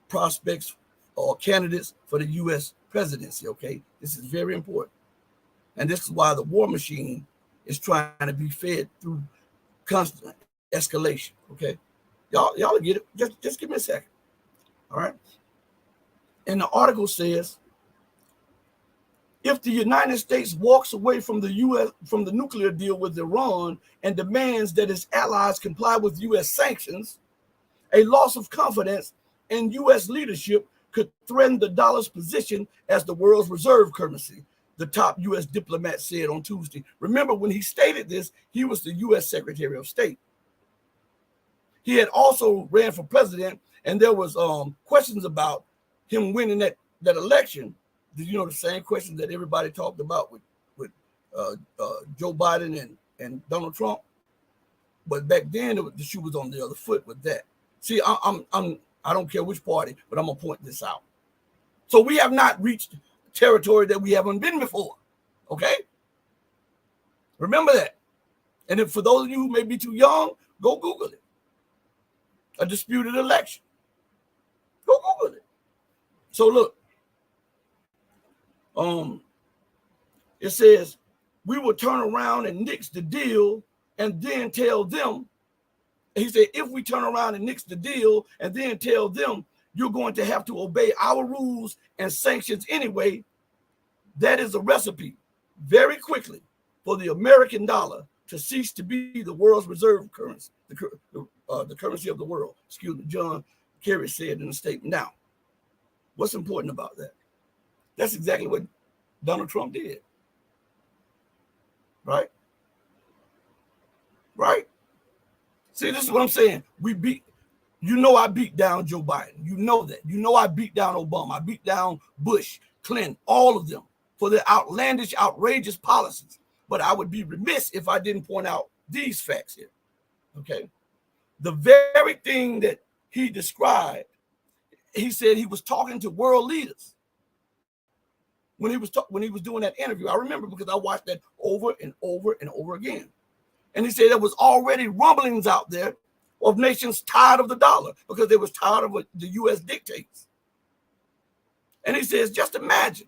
prospects or candidates for the U.S. presidency, okay? This is very important. And this is why the war machine is trying to be fed through constant escalation, okay? Y'all get it. Just give me a second, all right? And the article says, if the United States walks away from the U.S. from the nuclear deal with Iran and demands that its allies comply with U.S. sanctions, a loss of confidence in U.S. leadership could threaten the dollar's position as the world's reserve currency, the top U.S. diplomat said on Tuesday. Remember, when he stated this, he was the U.S. Secretary of State. He had also ran for president, and there was questions about him winning that election. Did you know the same questions that everybody talked about with Joe Biden and Donald Trump. But back then, the shoe was on the other foot with that. See, I don't care which party, but I'm gonna point this out. So we have not reached territory that we haven't been before. Okay, remember that. And if for those of you who may be too young, go Google it. A disputed election. Go Google it. So look, it says we will turn around and nix the deal and then tell them. He said, if we turn around and nix the deal and then tell them you're going to have to obey our rules and sanctions anyway, that is a recipe very quickly for the American dollar to cease to be the world's reserve currency, the currency of the world. Excuse me, John Kerry said in a statement. Now, what's important about that? That's exactly what Donald Trump did. Right? Right? See, this is what I'm saying. I beat down Joe Biden. You know that. You know I beat down Obama. I beat down Bush, Clinton, all of them for their outlandish, outrageous policies. But I would be remiss if I didn't point out these facts here. Okay? The very thing that he described, he said he was talking to world leaders when he was doing that interview. I remember because I watched that over and over and over again. And he said there was already rumblings out there of nations tired of the dollar because they was tired of what the U.S. dictates. And he says, just imagine,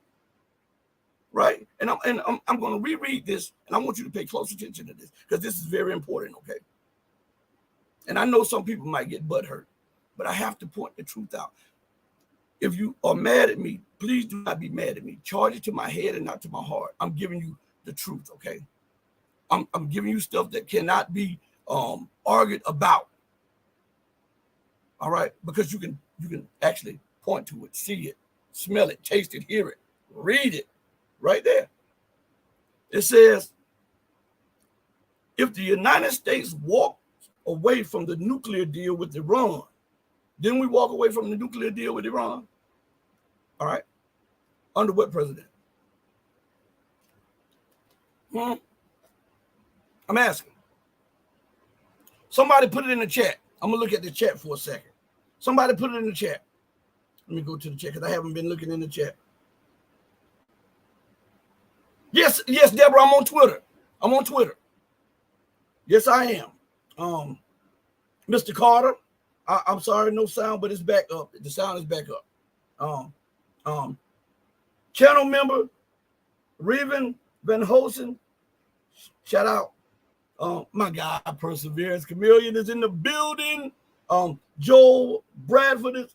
right? And I'm going to reread this, and I want you to pay close attention to this because this is very important, okay? And I know some people might get butthurt, but I have to point the truth out. If you are mad at me, please do not be mad at me. Charge it to my head and not to my heart. I'm giving you the truth, okay? I'm giving you stuff that cannot be argued about. All right, because you can actually point to it, see it, smell it, taste it, hear it, read it, right there. It says, if the United States walks away from the nuclear deal with Iran, didn't we walk away from the nuclear deal with Iran? All right, under what president? I'm asking. Somebody put it in the chat. I'm gonna look at the chat for a second. Somebody put it in the chat. Let me go to the chat because I haven't been looking in the chat. Yes, Deborah, I'm on Twitter. I'm on Twitter. Yes, I am. Mr. Carter, I'm sorry, no sound, but it's back up. The sound is back up. Channel member Reven Van Hosen, shout out. My guy, Perseverance Chameleon is in the building. Joel Bradford is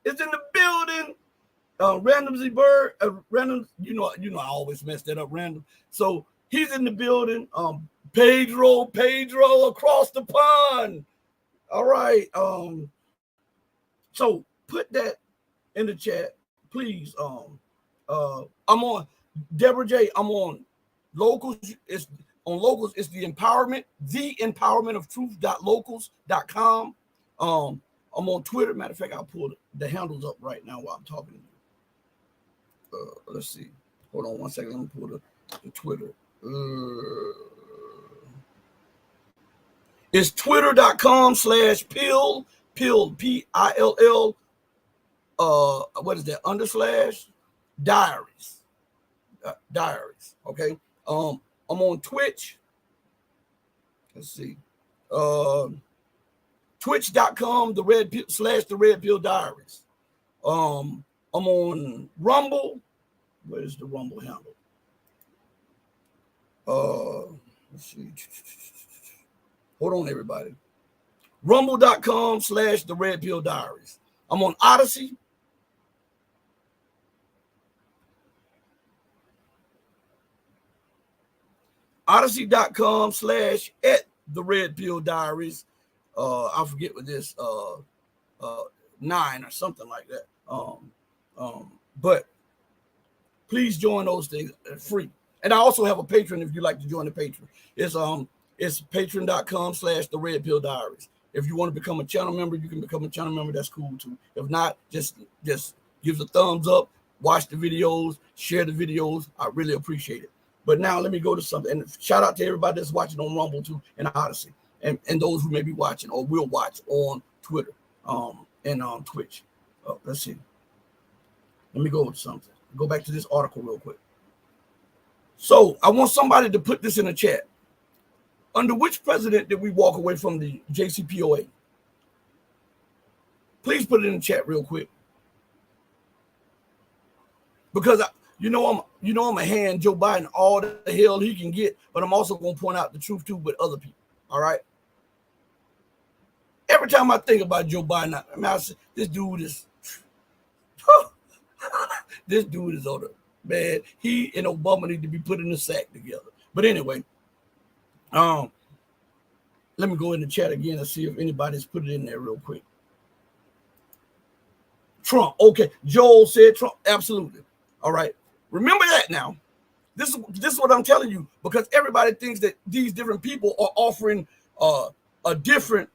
in the building. Random Z Bird, Random, you know, I always mess that up, Random. So he's in the building. Pedro across the pond. All right. So put that in the chat, please. I'm on Deborah J. I'm on Locals. On Locals, it's the empowerment of truth.locals.com. I'm on Twitter. Matter of fact, I'll pull the handles up right now while I'm talking to you. Let's see. Hold on one second. Let me pull the Twitter. It's twitter.com/pill, Pill, what is that, / diaries. Diaries, okay? I'm on Twitch. Let's see. Twitch.com, the red pill diaries. I'm on Rumble. Where's the Rumble handle? Let's see. Hold on, everybody. Rumble.com/the red pill diaries. I'm on Odyssey. Odyssey.com/@the-red-pill-diaries. I forget what this 9 or something like that. But please join those things. They're free. And I also have a Patreon if you'd like to join the Patreon. It's patreon.com/the-red-pill-diaries. If you want to become a channel member, you can become a channel member. That's cool too. If not, just give us a thumbs up, watch the videos, share the videos. I really appreciate it. But now let me go to something. And shout out to everybody that's watching on Rumble too and Odyssey, and those who may be watching or will watch on Twitter and on Twitch. Let's see. Let me go to something. Go back to this article real quick. So I want somebody to put this in the chat. Under which president did we walk away from the JCPOA? Please put it in the chat real quick. Because I'm a hand Joe Biden all the hell he can get, but I'm also going to point out the truth too with other people. All right. Every time I think about Joe Biden, I say, this dude is this dude is on the man. He and Obama need to be put in the sack together. But anyway, let me go in the chat again and see if anybody's put it in there real quick. Trump. Okay. Joel said Trump. Absolutely. All right. Remember that now. This is what I'm telling you, because everybody thinks that these different people are offering a different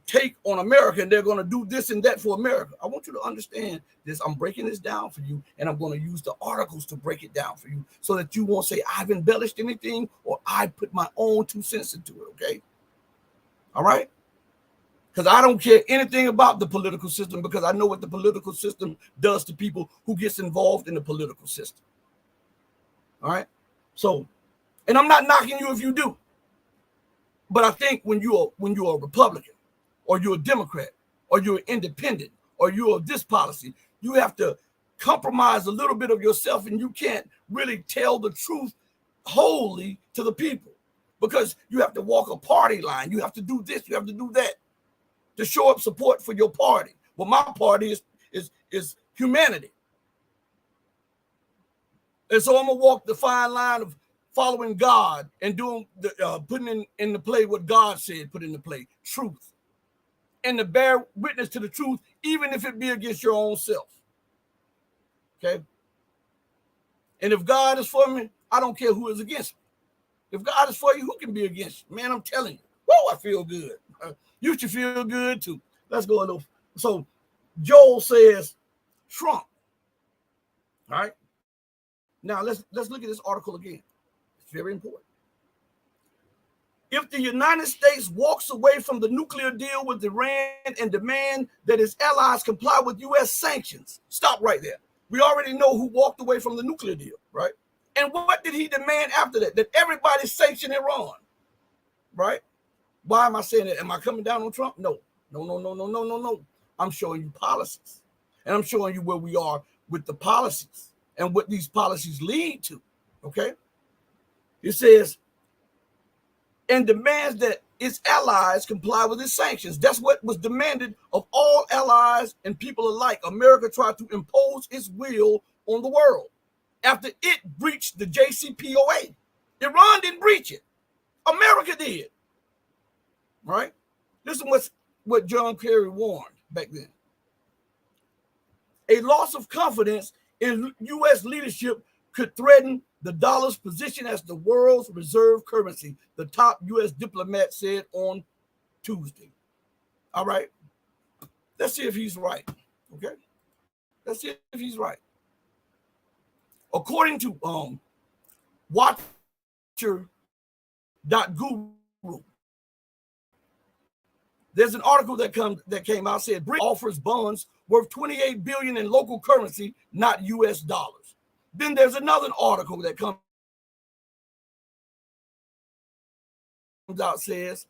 take on America, and they're going to do this and that for America. I want you to understand this. I'm breaking this down for you, and I'm going to use the articles to break it down for you so that you won't say I've embellished anything or I put my own 2 cents into it. Okay. All right. Because I don't care anything about the political system, because I know what the political system does to people who gets involved in the political system. All right. So, and I'm not knocking you if you do. But I think when you're a Republican or you're a Democrat or you're independent or you're of this policy, you have to compromise a little bit of yourself, and you can't really tell the truth wholly to the people, because you have to walk a party line. You have to do this. You have to do that to show up support for your party. Well, my party is humanity. And so I'm going to walk the fine line of following God and doing putting in the play what God said, put in the play, truth. And to bear witness to the truth, even if it be against your own self. Okay? And if God is for me, I don't care who is against me. If God is for you, who can be against you? Man, I'm telling you. Whoa, I feel good. You should feel good too. Let's go a little. So Joel says Trump. All right. Now let's look at this article again. It's very important. If the United States walks away from the nuclear deal with Iran and demand that its allies comply with U.S. sanctions, stop right there. We already know who walked away from the nuclear deal, right? And what did he demand after that? That everybody sanction Iran, right? Why am I saying that? Am I coming down on Trump? No. I'm showing you policies. And I'm showing you where we are with the policies and what these policies lead to. Okay? It says, and demands that its allies comply with its sanctions. That's what was demanded of all allies and people alike. America tried to impose its will on the world after it breached the JCPOA. Iran didn't breach it. America did. Right? This is what John Kerry warned back then. A loss of confidence in U.S. leadership could threaten the dollar's position as the world's reserve currency, the top U.S. diplomat said on Tuesday. All right. Let's see if he's right. Okay. Let's see if he's right. According to Watcher.guru, there's an article that came out, said BRIC offers bonds worth $28 billion in local currency, not U.S. dollars. Then there's another article that comes out, says,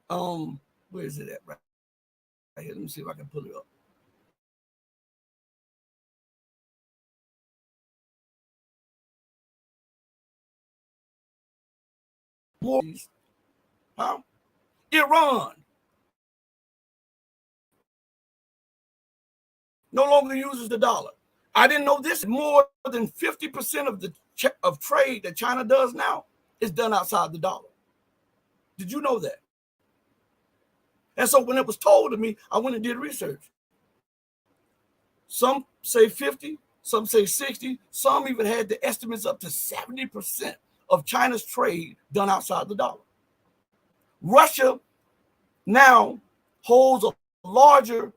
where is it at? Right here. Let me see if I can pull it up. Huh? Iran no longer uses the dollar. I didn't know this. More than 50% of trade that China does now is done outside the dollar. Did you know that? And so when it was told to me, I went and did research. Some say 50, some say 60, some even had the estimates up to 70% of China's trade done outside the dollar. Russia now holds a larger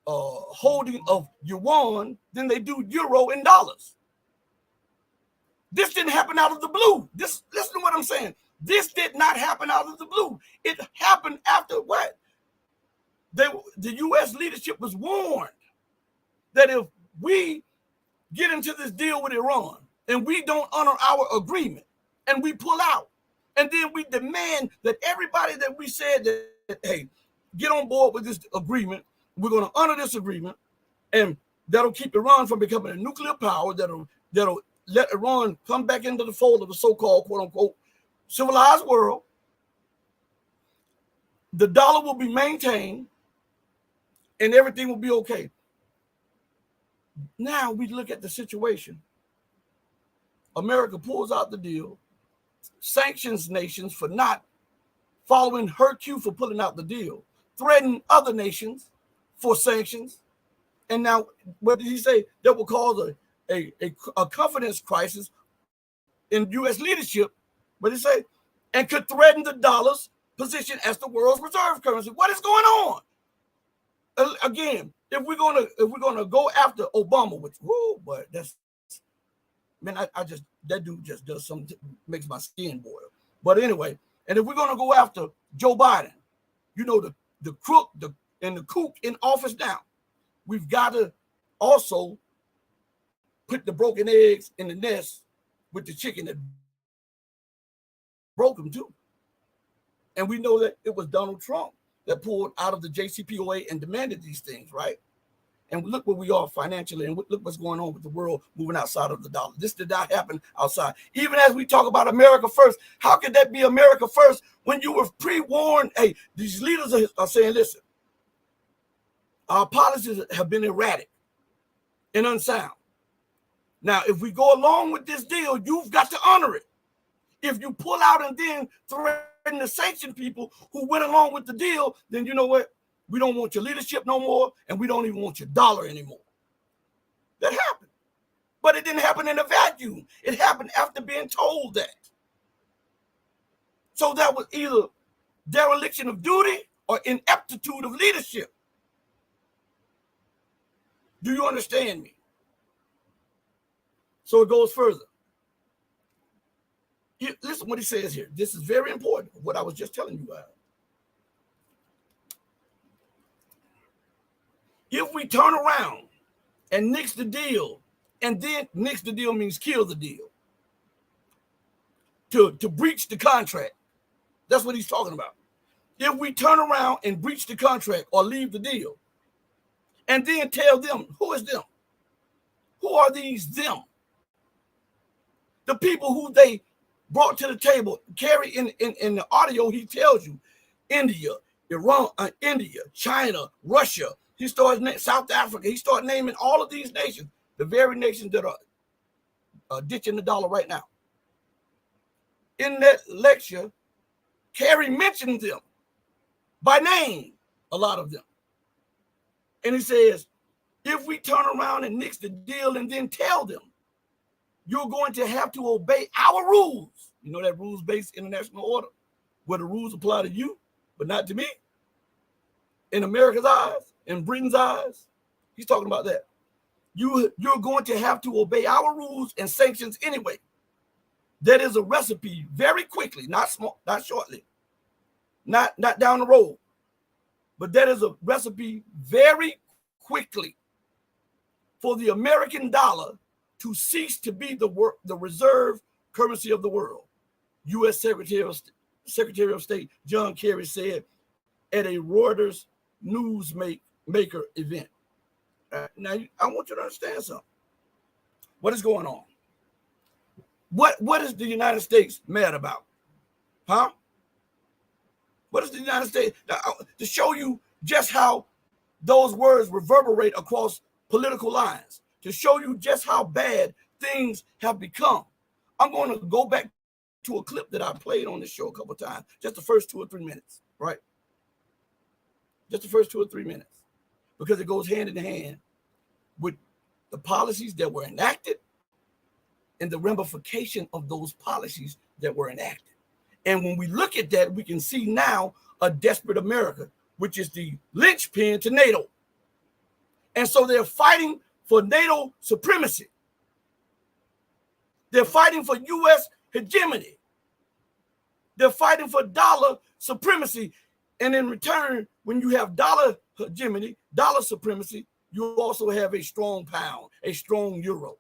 holding of yuan than they do euro and dollars. This didn't happen out of the blue. Listen to what I'm saying. This did not happen out of the blue. It happened after what? The U.S. leadership was warned that if we get into this deal with Iran and we don't honor our agreement and we pull out, and then we demand that everybody that we said that, hey, get on board with this agreement, we're going to honor this agreement, and that'll keep Iran from becoming a nuclear power, that'll let Iran come back into the fold of the so-called, quote-unquote, civilized world. The dollar will be maintained, and everything will be okay. Now we look at the situation. America pulls out the deal, sanctions nations for not following her cue for pulling out the deal, threaten other nations for sanctions. And now, what did he say? That will cause a confidence crisis in U.S. leadership. What did he say? And could threaten the dollar's position as the world's reserve currency. What is going on? Again, if we're gonna go after Obama, which but that's, man, I just, that dude just does something, makes my skin boil. But anyway, and if we're gonna go after Joe Biden, you know, the crook, and the kook in office now, we've got to also put the broken eggs in the nest with the chicken that broke them too. And we know that it was Donald Trump that pulled out of the JCPOA and demanded these things, right? And look where we are financially, and look what's going on with the world moving outside of the dollar. This did not happen outside. Even as we talk about America first, how could that be America first when you were pre-warned? Hey, these leaders are saying, listen, our policies have been erratic and unsound. Now, if we go along with this deal, you've got to honor it. If you pull out and then threaten to sanction people who went along with the deal, then you know what? We don't want your leadership no more, and we don't even want your dollar anymore. That happened. But it didn't happen in a vacuum. It happened after being told that. So that was either dereliction of duty or ineptitude of leadership. Do you understand me? So it goes further. Listen what he says here. This is very important, what I was just telling you about. If we turn around and nix the deal, and then nix the deal means kill the deal, to breach the contract. That's what he's talking about. If we turn around and breach the contract or leave the deal, and then tell them, who is them? Who are these them? The people who they brought to the table. Carry in the audio, he tells you India, Iran, India, China, Russia. He starts South Africa. He starts naming all of these nations, the very nations that are ditching the dollar right now. In that lecture, Kerry mentioned them by name, a lot of them. And he says, if we turn around and nix the deal and then tell them, you're going to have to obey our rules. You know that rules-based international order, where the rules apply to you, but not to me. In America's eyes, in Britain's eyes, he's talking about that. You're going to have to obey our rules and sanctions anyway. That is a recipe very quickly, not shortly, not down the road, but that is a recipe very quickly for the American dollar to cease to be the reserve currency of the world. U.S. Secretary of State John Kerry said at a Reuters newsmaker event. Now, I want you to understand something. What is going on? What is the United States mad about? Huh? What is the United States? To show you just how those words reverberate across political lines, to show you just how bad things have become. I'm going to go back to a clip that I played on this show a couple of times, just the first 2 or 3 minutes, right? Just the first 2 or 3 minutes, because it goes hand in hand with the policies that were enacted and the ramification of those policies that were enacted. And when we look at that, we can see now a desperate America, which is the linchpin to NATO. And so they're fighting for NATO supremacy. They're fighting for U.S. hegemony. They're fighting for dollar supremacy. And in return, when you have dollar hegemony, dollar supremacy, you also have a strong pound, a strong euro.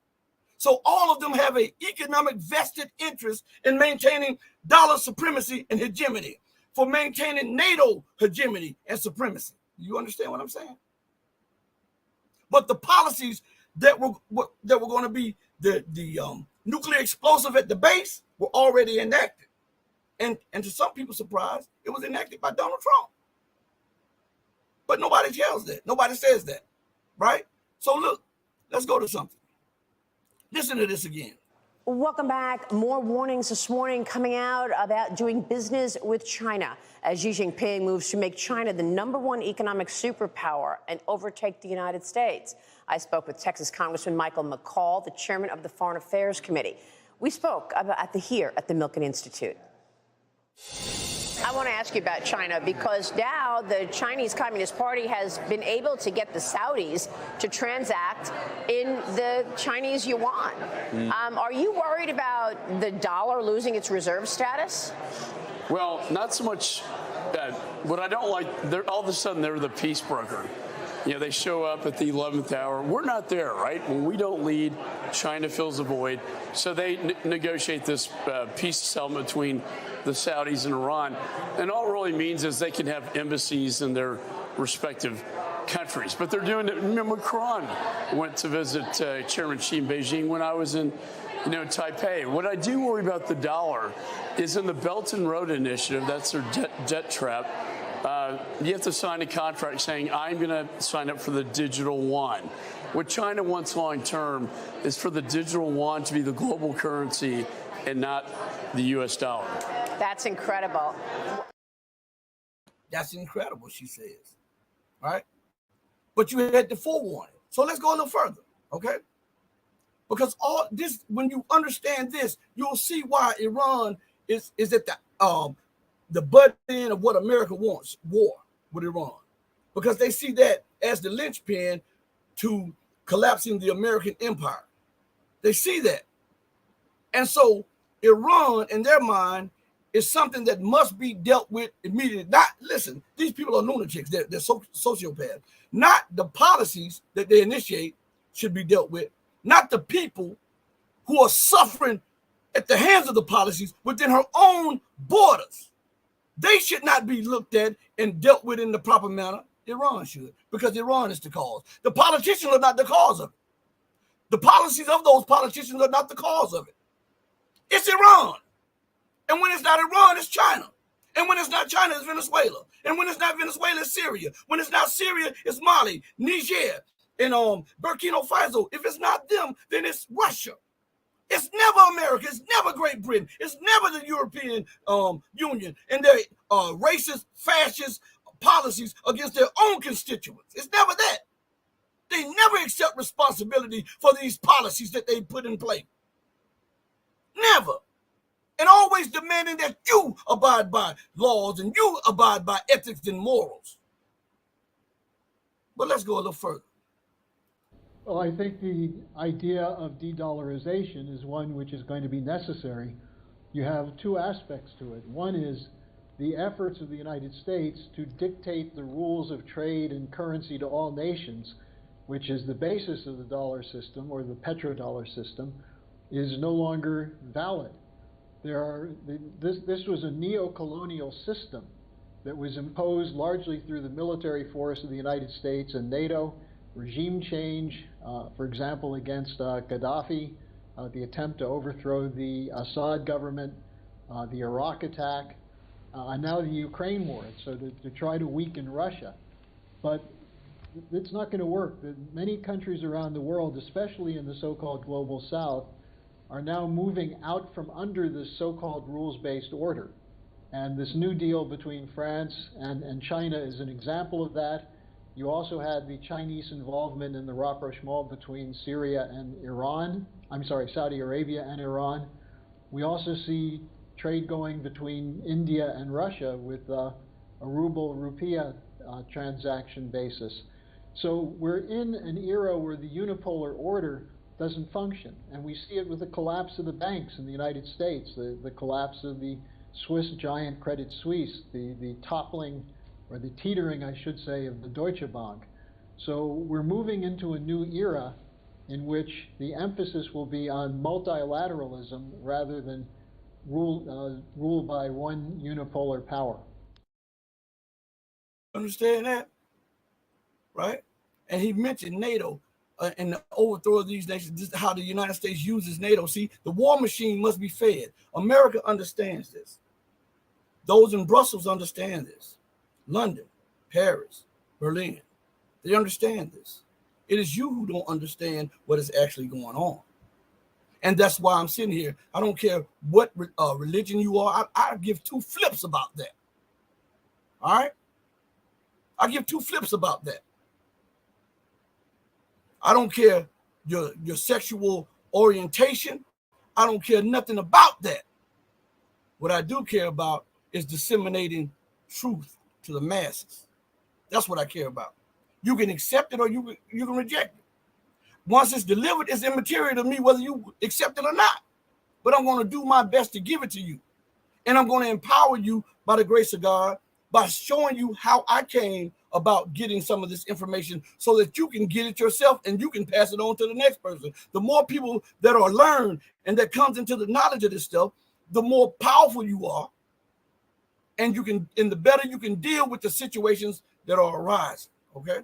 So all of them have an economic vested interest in maintaining dollar supremacy and hegemony, for maintaining NATO hegemony and supremacy. You understand what I'm saying? But the policies that were going to be the nuclear explosive at the base were already enacted. And to some people's surprise, it was enacted by Donald Trump. But nobody tells that. Nobody says that, right? So look, let's go to something. Listen to this again. Welcome back. More warnings this morning coming out about doing business with China as Xi Jinping moves to make China the #1 economic superpower and overtake the United States. I spoke with Texas Congressman Michael McCall, the chairman of the Foreign Affairs Committee. We spoke here at the Milken Institute. I want to ask you about China because now the Chinese Communist Party has been able to get the Saudis to transact in the Chinese yuan. Are you worried about the dollar losing its reserve status? Well, not so much that. What I don't like, all of a sudden they're the peace broker. You know, they show up at the 11th hour. We're not there, right? When we don't lead, China fills a void. So they negotiate this peace settlement between the Saudis and Iran. And all it really means is they can have embassies in their respective countries. But they're doing it. Macron went to visit Chairman Xi in Beijing when I was in Taipei. What I do worry about the dollar is in the Belt and Road Initiative, that's their debt trap. You have to sign a contract saying, I'm going to sign up for the digital yuan. What China wants long term is for the digital yuan to be the global currency and not the U.S. dollar. That's incredible. That's incredible, she says. Right? But you had the forewarning. So let's go a little further, okay? Because all this, when you understand this, you'll see why Iran is at the butt end of what America wants, war with Iran. Because they see that as the linchpin to collapsing the American empire. They see that. And so Iran, in their mind, is something that must be dealt with immediately. Not, listen, these people are lunatics. They're sociopaths. Not the policies that they initiate should be dealt with. Not the people who are suffering at the hands of the policies within her own borders. They should not be looked at and dealt with in the proper manner. Iran should, because Iran is the cause. The politicians are not the cause of it. The policies of those politicians are not the cause of it. It's Iran. And when it's not Iran, it's China. And when it's not China, it's Venezuela. And when it's not Venezuela, it's Syria. When it's not Syria, it's Mali, Niger, and Burkina Faso. If it's not them, then it's Russia. It's never America. It's never Great Britain. It's never the European Union and their racist, fascist policies against their own constituents. It's never that. They never accept responsibility for these policies that they put in place. Never. And always demanding that you abide by laws and you abide by ethics and morals. But let's go a little further. Well, I think the idea of de-dollarization is one which is going to be necessary. You have two aspects to it. One is the efforts of the United States to dictate the rules of trade and currency to all nations, which is the basis of the dollar system or the petrodollar system, is no longer valid. This was a neo-colonial system that was imposed largely through the military force of the United States and NATO, regime change, for example, against Gaddafi, the attempt to overthrow the Assad government, the Iraq attack, and now the Ukraine war, so to try to weaken Russia. But it's not going to work. Many countries around the world, especially in the so-called global south, are now moving out from under this so-called rules-based order. And this new deal between France and China is an example of that. You also had the Chinese involvement in the rapprochement between Syria and Iran. I'm sorry, Saudi Arabia and Iran. We also see trade going between India and Russia with a ruble-rupiah transaction basis. So we're in an era where the unipolar order doesn't function. And we see it with the collapse of the banks in the United States, the collapse of the Swiss giant Credit Suisse, the toppling, or the teetering, I should say, of the Deutsche Bank. So we're moving into a new era in which the emphasis will be on multilateralism rather than rule by one unipolar power. Understand that? Right? And he mentioned NATO and the overthrow of these nations. This is how the United States uses NATO. See, the war machine must be fed. America understands this. Those in Brussels understand this. London, Paris, Berlin, they understand this. It is you who don't understand what is actually going on. And that's why I'm sitting here. I don't care what religion you are. I give two flips about that. All right? I give two flips about that. I don't care your sexual orientation. I don't care nothing about that. What I do care about is disseminating truth to the masses. That's what I care about. You can accept it or you can reject it. Once it's delivered, it's immaterial to me whether you accept it or not. But I'm going to do my best to give it to you. And I'm going to empower you by the grace of God, by showing you how I came about getting some of this information so that you can get it yourself and you can pass it on to the next person. The more people that are learned and that comes into the knowledge of this stuff, the more powerful you are. And the better you can deal with the situations that are arising. Okay.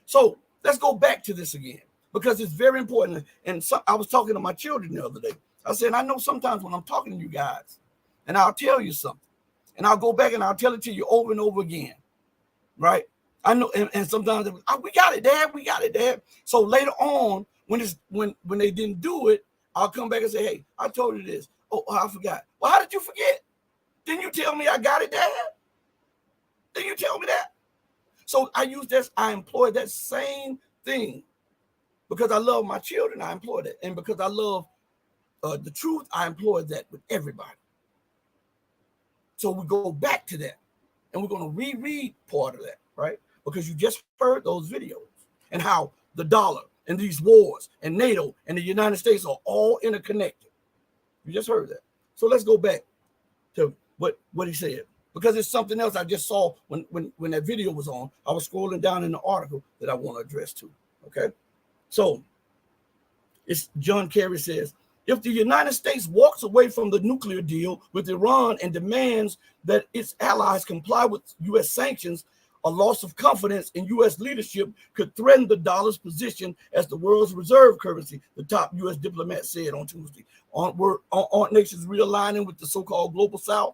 So let's go back to this again, because it's very important. And I was talking to my children the other day. I said, I know sometimes when I'm talking to you guys and I'll tell you something and I'll go back and I'll tell it to you over and over again. Right. I know. And sometimes we got it, Dad. We got it, Dad. So later on, when they didn't do it, I'll come back and say, hey, I told you this. Oh, I forgot. Well, how did you forget? Didn't you tell me I got it, Dad? Didn't you tell me that? So I employ that same thing because I love my children. I employ that. And because I love the truth, I employ that with everybody. So we go back to that and we're going to reread part of that, right? Because you just heard those videos and how the dollar and these wars and NATO and the United States are all interconnected. You just heard that. So let's go back to what he said, because it's something else I just saw when that video was on. I was scrolling down in the article that I want to address too. Okay. So it's John Kerry says, if the United States walks away from the nuclear deal with Iran and demands that its allies comply with U.S. sanctions, a loss of confidence in U.S. leadership could threaten the dollar's position as the world's reserve currency, the top U.S. diplomat said on Tuesday. Aren't nations realigning with the so-called global South?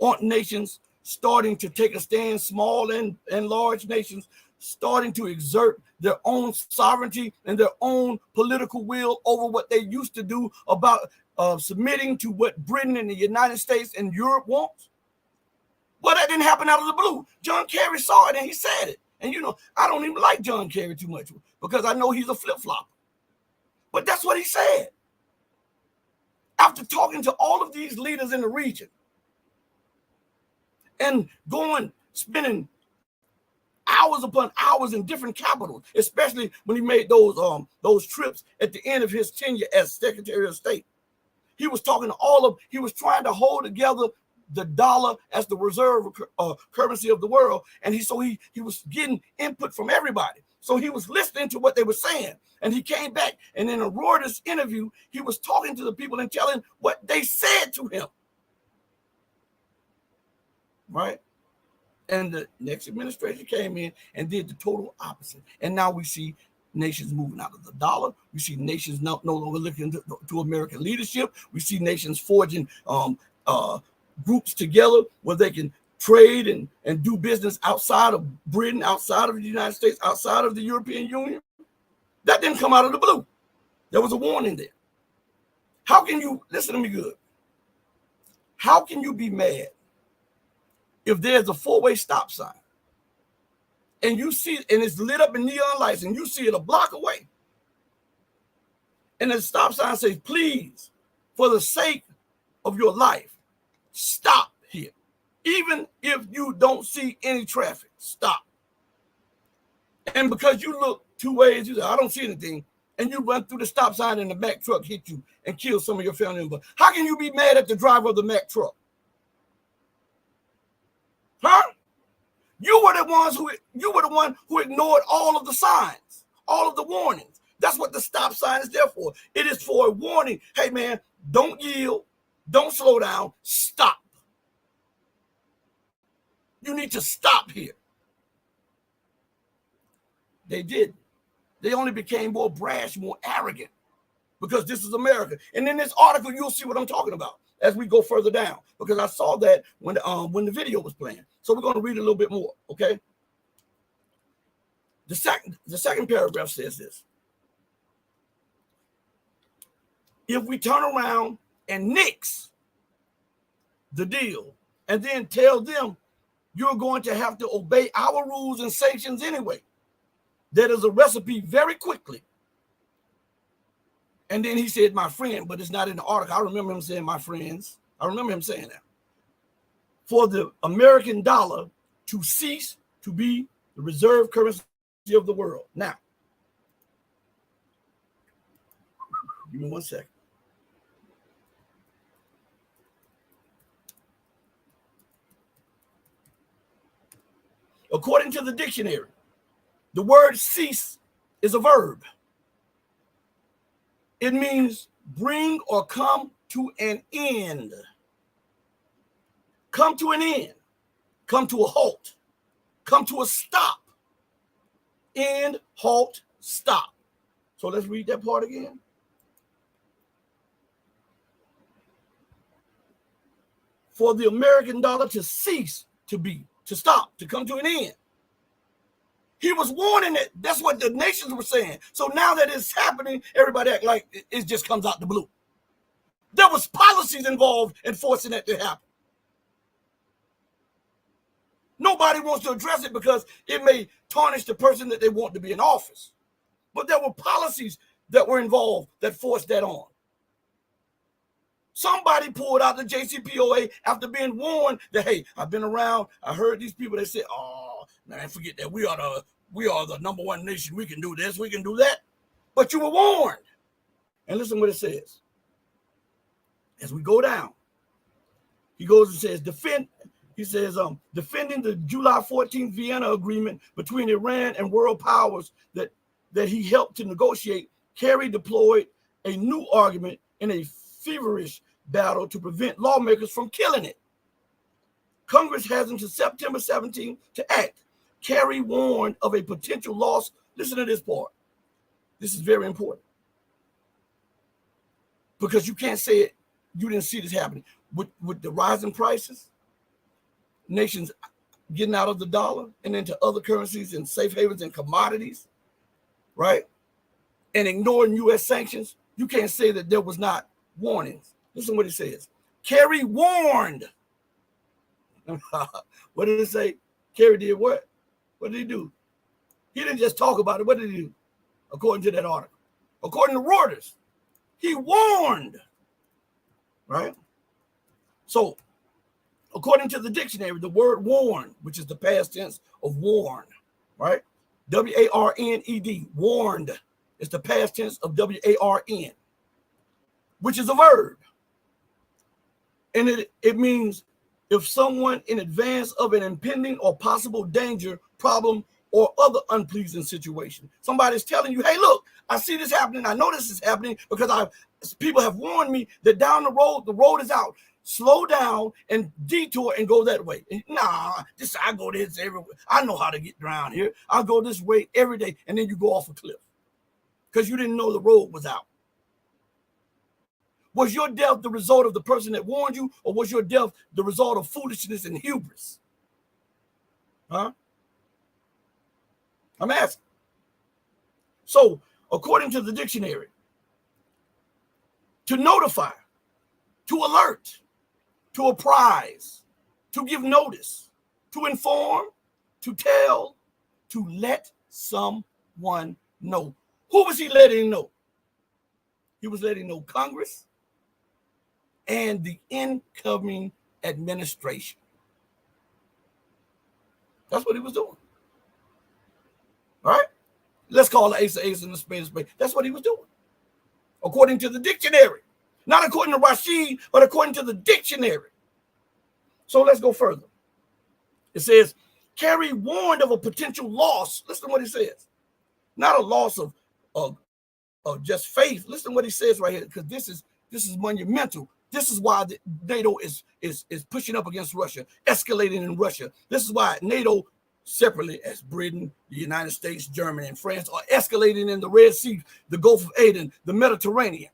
Aren't nations starting to take a stand, small and large nations, starting to exert their own sovereignty and their own political will over what they used to do about submitting to what Britain and the United States and Europe wants? Well, that didn't happen out of the blue. John Kerry saw it and he said it. And I don't even like John Kerry too much because I know he's a flip-flopper. But that's what he said. After talking to all of these leaders in the region and spending hours upon hours in different capitals, especially when he made those trips at the end of his tenure as Secretary of State. He was talking to he was trying to hold together the dollar as the reserve currency of the world. And he was getting input from everybody. So he was listening to what they were saying. And he came back and in a Reuters interview, he was talking to the people and telling what they said to him. Right? And the next administration came in and did the total opposite. And now we see nations moving out of the dollar. We see nations no longer looking to American leadership. We see nations forging groups together where they can trade and do business outside of Britain, outside of the United States, outside of the European Union. That didn't come out of the blue. There was a warning there. How can you, listen to me good, how can you be mad if there's a four-way stop sign and you see it and it's lit up in neon lights and you see it a block away and the stop sign says, please, for the sake of your life, stop here. Even if you don't see any traffic, stop. And because you look two ways, you say, I don't see anything, and you run through the stop sign and the Mack truck hit you and kill some of your family members. How can you be mad at the driver of the Mack truck? Huh? You were the one who ignored all of the signs, all of the warnings. That's what the stop sign is there for. It is for a warning. Hey man, don't yield, don't slow down, stop. You need to stop here. They did. They only became more brash, more arrogant, because this is America. And in this article, you'll see what I'm talking about as we go further down, because I saw that when the video was playing. So we're going to read a little bit more, okay? The second paragraph says this. If we turn around and nix the deal and then tell them you're going to have to obey our rules and sanctions anyway, that is a recipe very quickly. And then he said, my friend, but it's not in the article. I remember him saying, my friends. I remember him saying that. For the American dollar to cease to be the reserve currency of the world. Now, give me 1 second. According to the dictionary, the word cease is a verb. It means bring or come to an end. Come to an end. Come to a halt. Come to a stop. End, halt, stop. So let's read that part again. For the American dollar to cease to be, to stop, to come to an end. He was warning it. That's what the nations were saying. So now that it's happening, everybody act like it just comes out the blue. There was policies involved in forcing that to happen. Nobody wants to address it because it may tarnish the person that they want to be in office. But there were policies that were involved that forced that on. Somebody pulled out the JCPOA after being warned that, hey, I've been around. I heard these people that said, oh, man, forget that. We are the number one nation. We can do this. We can do that. But you were warned. And listen what it says. As we go down, he goes and says, defending the July 14th Vienna agreement between Iran and world powers that he helped to negotiate, Kerry deployed a new argument in a feverish battle to prevent lawmakers from killing it. Congress has until September 17th to act. Kerry warned of a potential loss. Listen to this part. This is very important. Because you can't say it, you didn't see this happening. With the rising prices, nations getting out of the dollar and into other currencies and safe havens and commodities, right? And ignoring U.S. sanctions, you can't say that there was not warnings. Listen what it says. Kerry warned. What did it say? Kerry did what? What did he do? He didn't just talk about it. What did he do? According to that article. According to Reuters, he warned. Right? So, according to the dictionary, the word warn, which is the past tense of warn, right? W-A-R-N-E-D, warned is the past tense of W-A-R-N, which is a verb. And it means if someone in advance of an impending or possible danger, problem, or other unpleasing situation. Somebody's telling you, hey, look, I see this happening. I know this is happening because people have warned me that down the road is out. Slow down and detour and go that way. Nah, I go this everywhere. I know how to get around here. I'll go this way every day. And then you go off a cliff because you didn't know the road was out. Was your death the result of the person that warned you, or was your death the result of foolishness and hubris? Huh? I'm asking. So, according to the dictionary, to notify, to alert, to apprise, to give notice, to inform, to tell, to let someone know. Who was he letting know? He was letting know Congress and the incoming administration. That's what he was doing. All right? Let's call it ace of ace and the spade of spade. That's what he was doing, according to the dictionary. Not according to Rashid, but according to the dictionary. So let's go further. It says, Kerry warned of a potential loss. Listen to what he says. Not a loss of just faith. Listen to what he says right here, because this is monumental. This is why NATO is pushing up against Russia, escalating in Russia. This is why NATO, separately as Britain, the United States, Germany, and France, are escalating in the Red Sea, the Gulf of Aden, the Mediterranean.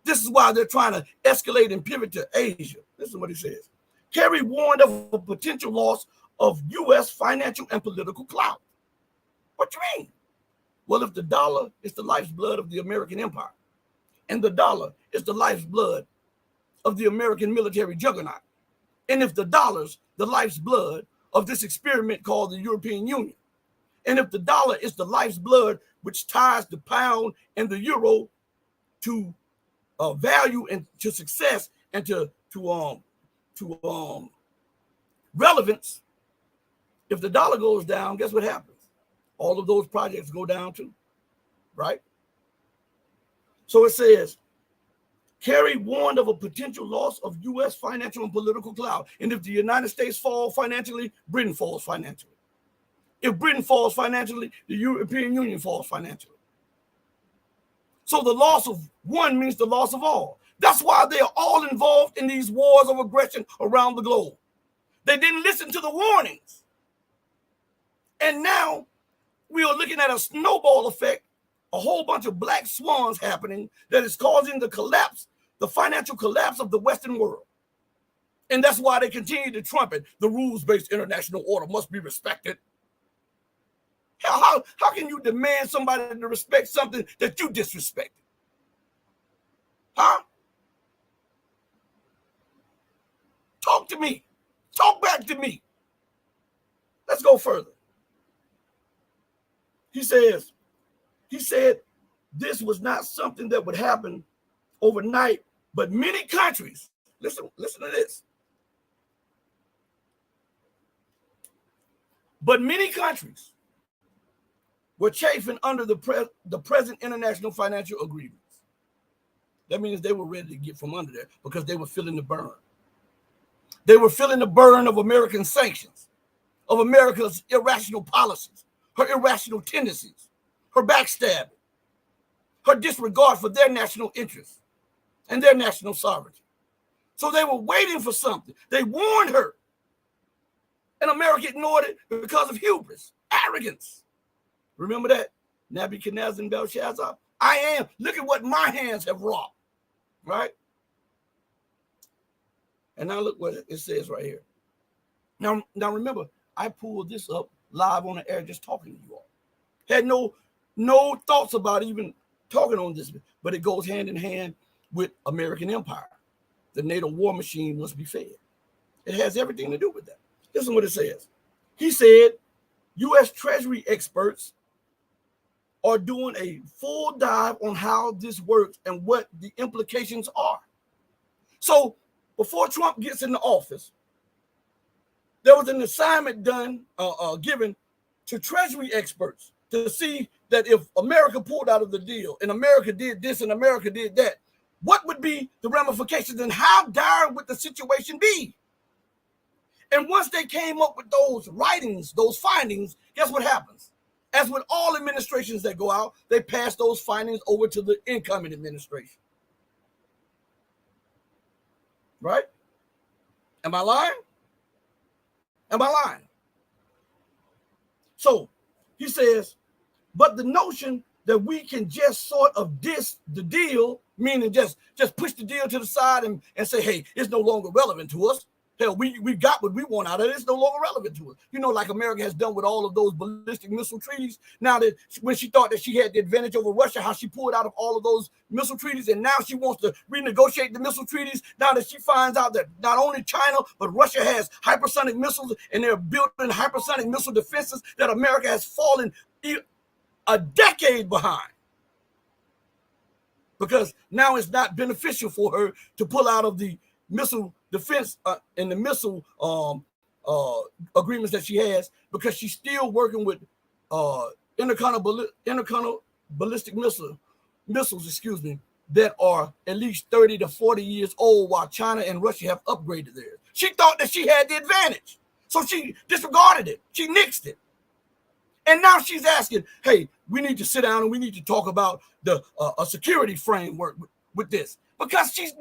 This is why they're trying to escalate and pivot to Asia. Listen to what he says. Kerry warned of a potential loss of U.S. financial and political clout. What do you mean? Well, if the dollar is the life's blood of the American empire, and the dollar is the life's blood of the American military juggernaut, and if the dollar's the life's blood of this experiment called the European Union, and if the dollar is the life's blood which ties the pound and the euro to value and to success and to relevance, if the dollar goes down, guess what happens? All of those projects go down too, right? So it says, Kerry warned of a potential loss of U.S. financial and political clout. And if the United States falls financially, Britain falls financially. If Britain falls financially, the European Union falls financially. So the loss of one means the loss of all. That's why they are all involved in these wars of aggression around the globe. They didn't listen to the warnings. And now we are looking at a snowball effect, a whole bunch of black swans happening that is causing the collapse, the financial collapse of the Western world. And that's why they continue to trumpet the rules-based international order must be respected. How can you demand somebody to respect something that you disrespected? Huh? Talk to me. Talk back to me. Let's go further. He said this was not something that would happen overnight, but many countries, listen to this. But many countries were chafing under the present international financial agreements. That means they were ready to get from under there because they were feeling the burn. They were feeling the burn of American sanctions, of America's irrational policies, her irrational tendencies, her backstabbing, her disregard for their national interests and their national sovereignty. So they were waiting for something. They warned her. And America ignored it because of hubris, arrogance. Remember that? Nebuchadnezzar and Belshazzar? I am. Look at what my hands have wrought. Right? And now look what it says right here. Now remember, I pulled this up live on the air just talking to you all. Had no thoughts about even talking on this, but it goes hand in hand with American empire. The NATO war machine must be fed. It has everything to do with that. Listen to what it says. He said, U.S. Treasury experts are doing a full dive on how this works and what the implications are. So before Trump gets into office, there was an assignment given to Treasury experts to see that if America pulled out of the deal and America did this and America did that, what would be the ramifications and how dire would the situation be? And once they came up with those writings, those findings, guess what happens? As with all administrations that go out, they pass those findings over to the incoming administration. Right? Am I lying? Am I lying? So he says, but the notion that we can just sort of diss the deal, meaning just push the deal to the side and say, hey, it's no longer relevant to us. Hell, we got what we want out of it. It's no longer relevant to us. You know, like America has done with all of those ballistic missile treaties. Now that when she thought that she had the advantage over Russia, how she pulled out of all of those missile treaties, and now she wants to renegotiate the missile treaties. Now that she finds out that not only China, but Russia has hypersonic missiles, and they're building hypersonic missile defenses, that America has fallen a decade behind. Because now it's not beneficial for her to pull out of the missile defense and the missile agreements that she has, because she's still working with intercontinental ballistic missiles, excuse me, that are at least 30 to 40 years old, while China and Russia have upgraded theirs. She thought that she had the advantage, so she disregarded it. She nixed it. And now she's asking, hey, we need to sit down and we need to talk about a security framework with this, because it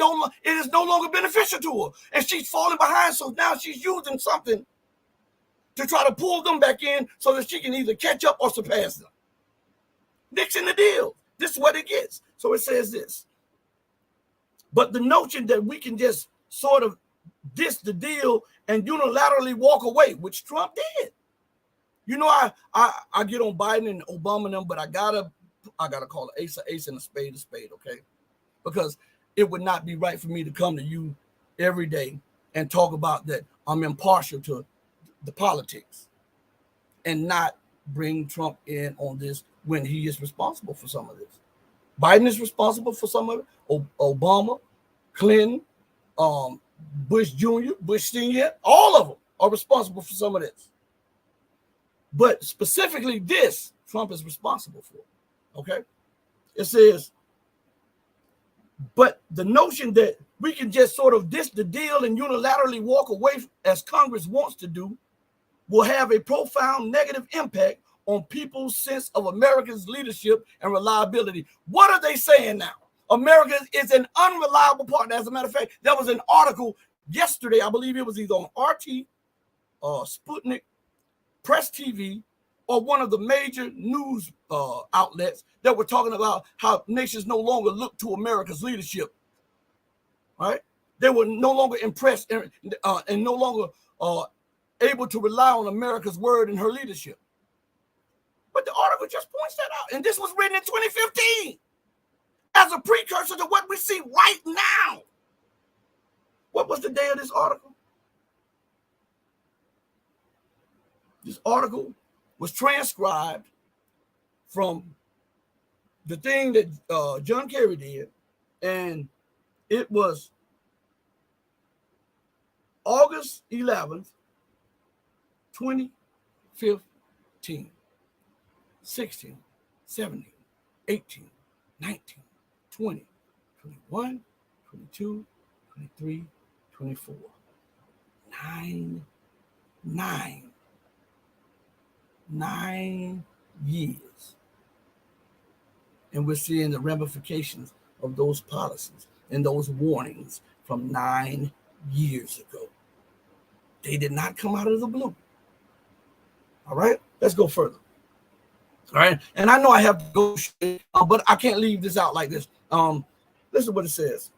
is no longer beneficial to her, and she's falling behind. So now she's using something to try to pull them back in so that she can either catch up or surpass them. Nixing the deal. This is what it gets. So it says this. But the notion that we can just sort of diss the deal and unilaterally walk away, which Trump did. You know, I get on Biden and Obama and them, but I gotta call an ace a ace and a spade, okay? Because it would not be right for me to come to you every day and talk about that I'm impartial to the politics and not bring Trump in on this when he is responsible for some of this. Biden is responsible for some of it. Obama, Clinton, Bush Jr., Bush Sr., all of them are responsible for some of this. But specifically this, Trump is responsible for, okay? It says, but the notion that we can just sort of diss the deal and unilaterally walk away as Congress wants to do will have a profound negative impact on people's sense of America's leadership and reliability. What are they saying now? America is an unreliable partner. As a matter of fact, there was an article yesterday, I believe it was either on RT, Sputnik, Press TV, or one of the major news outlets that were talking about how nations no longer look to America's leadership, right? They were no longer impressed and no longer able to rely on America's word and her leadership. But the article just points that out. And this was written in 2015 as a precursor to what we see right now. What was the day of this article? This article was transcribed from the thing that John Kerry did, and it was August 11th, 2015, 16, 17, 18, 19, 20, 21, 22, 23, 24, 9 years. And we're seeing the ramifications of those policies and those warnings from 9 years ago. They did not come out of the blue. All right, let's go further. All right, and I know I have to go, but I can't leave this out like this. Listen to what it says.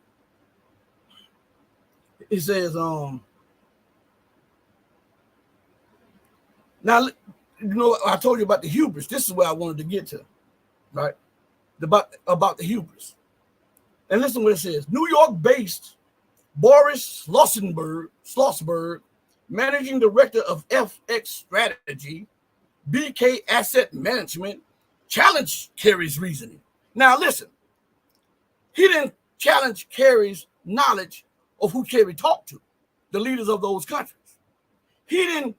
It says, now, you know, I told you about the hubris. This is where I wanted to get to, right? About the hubris. And listen to what it says. New York-based Boris Schlossberg, managing director of FX Strategy, BK Asset Management, challenged Kerry's reasoning. Now, listen. He didn't challenge Kerry's knowledge of who Kerry talked to, the leaders of those countries. He didn't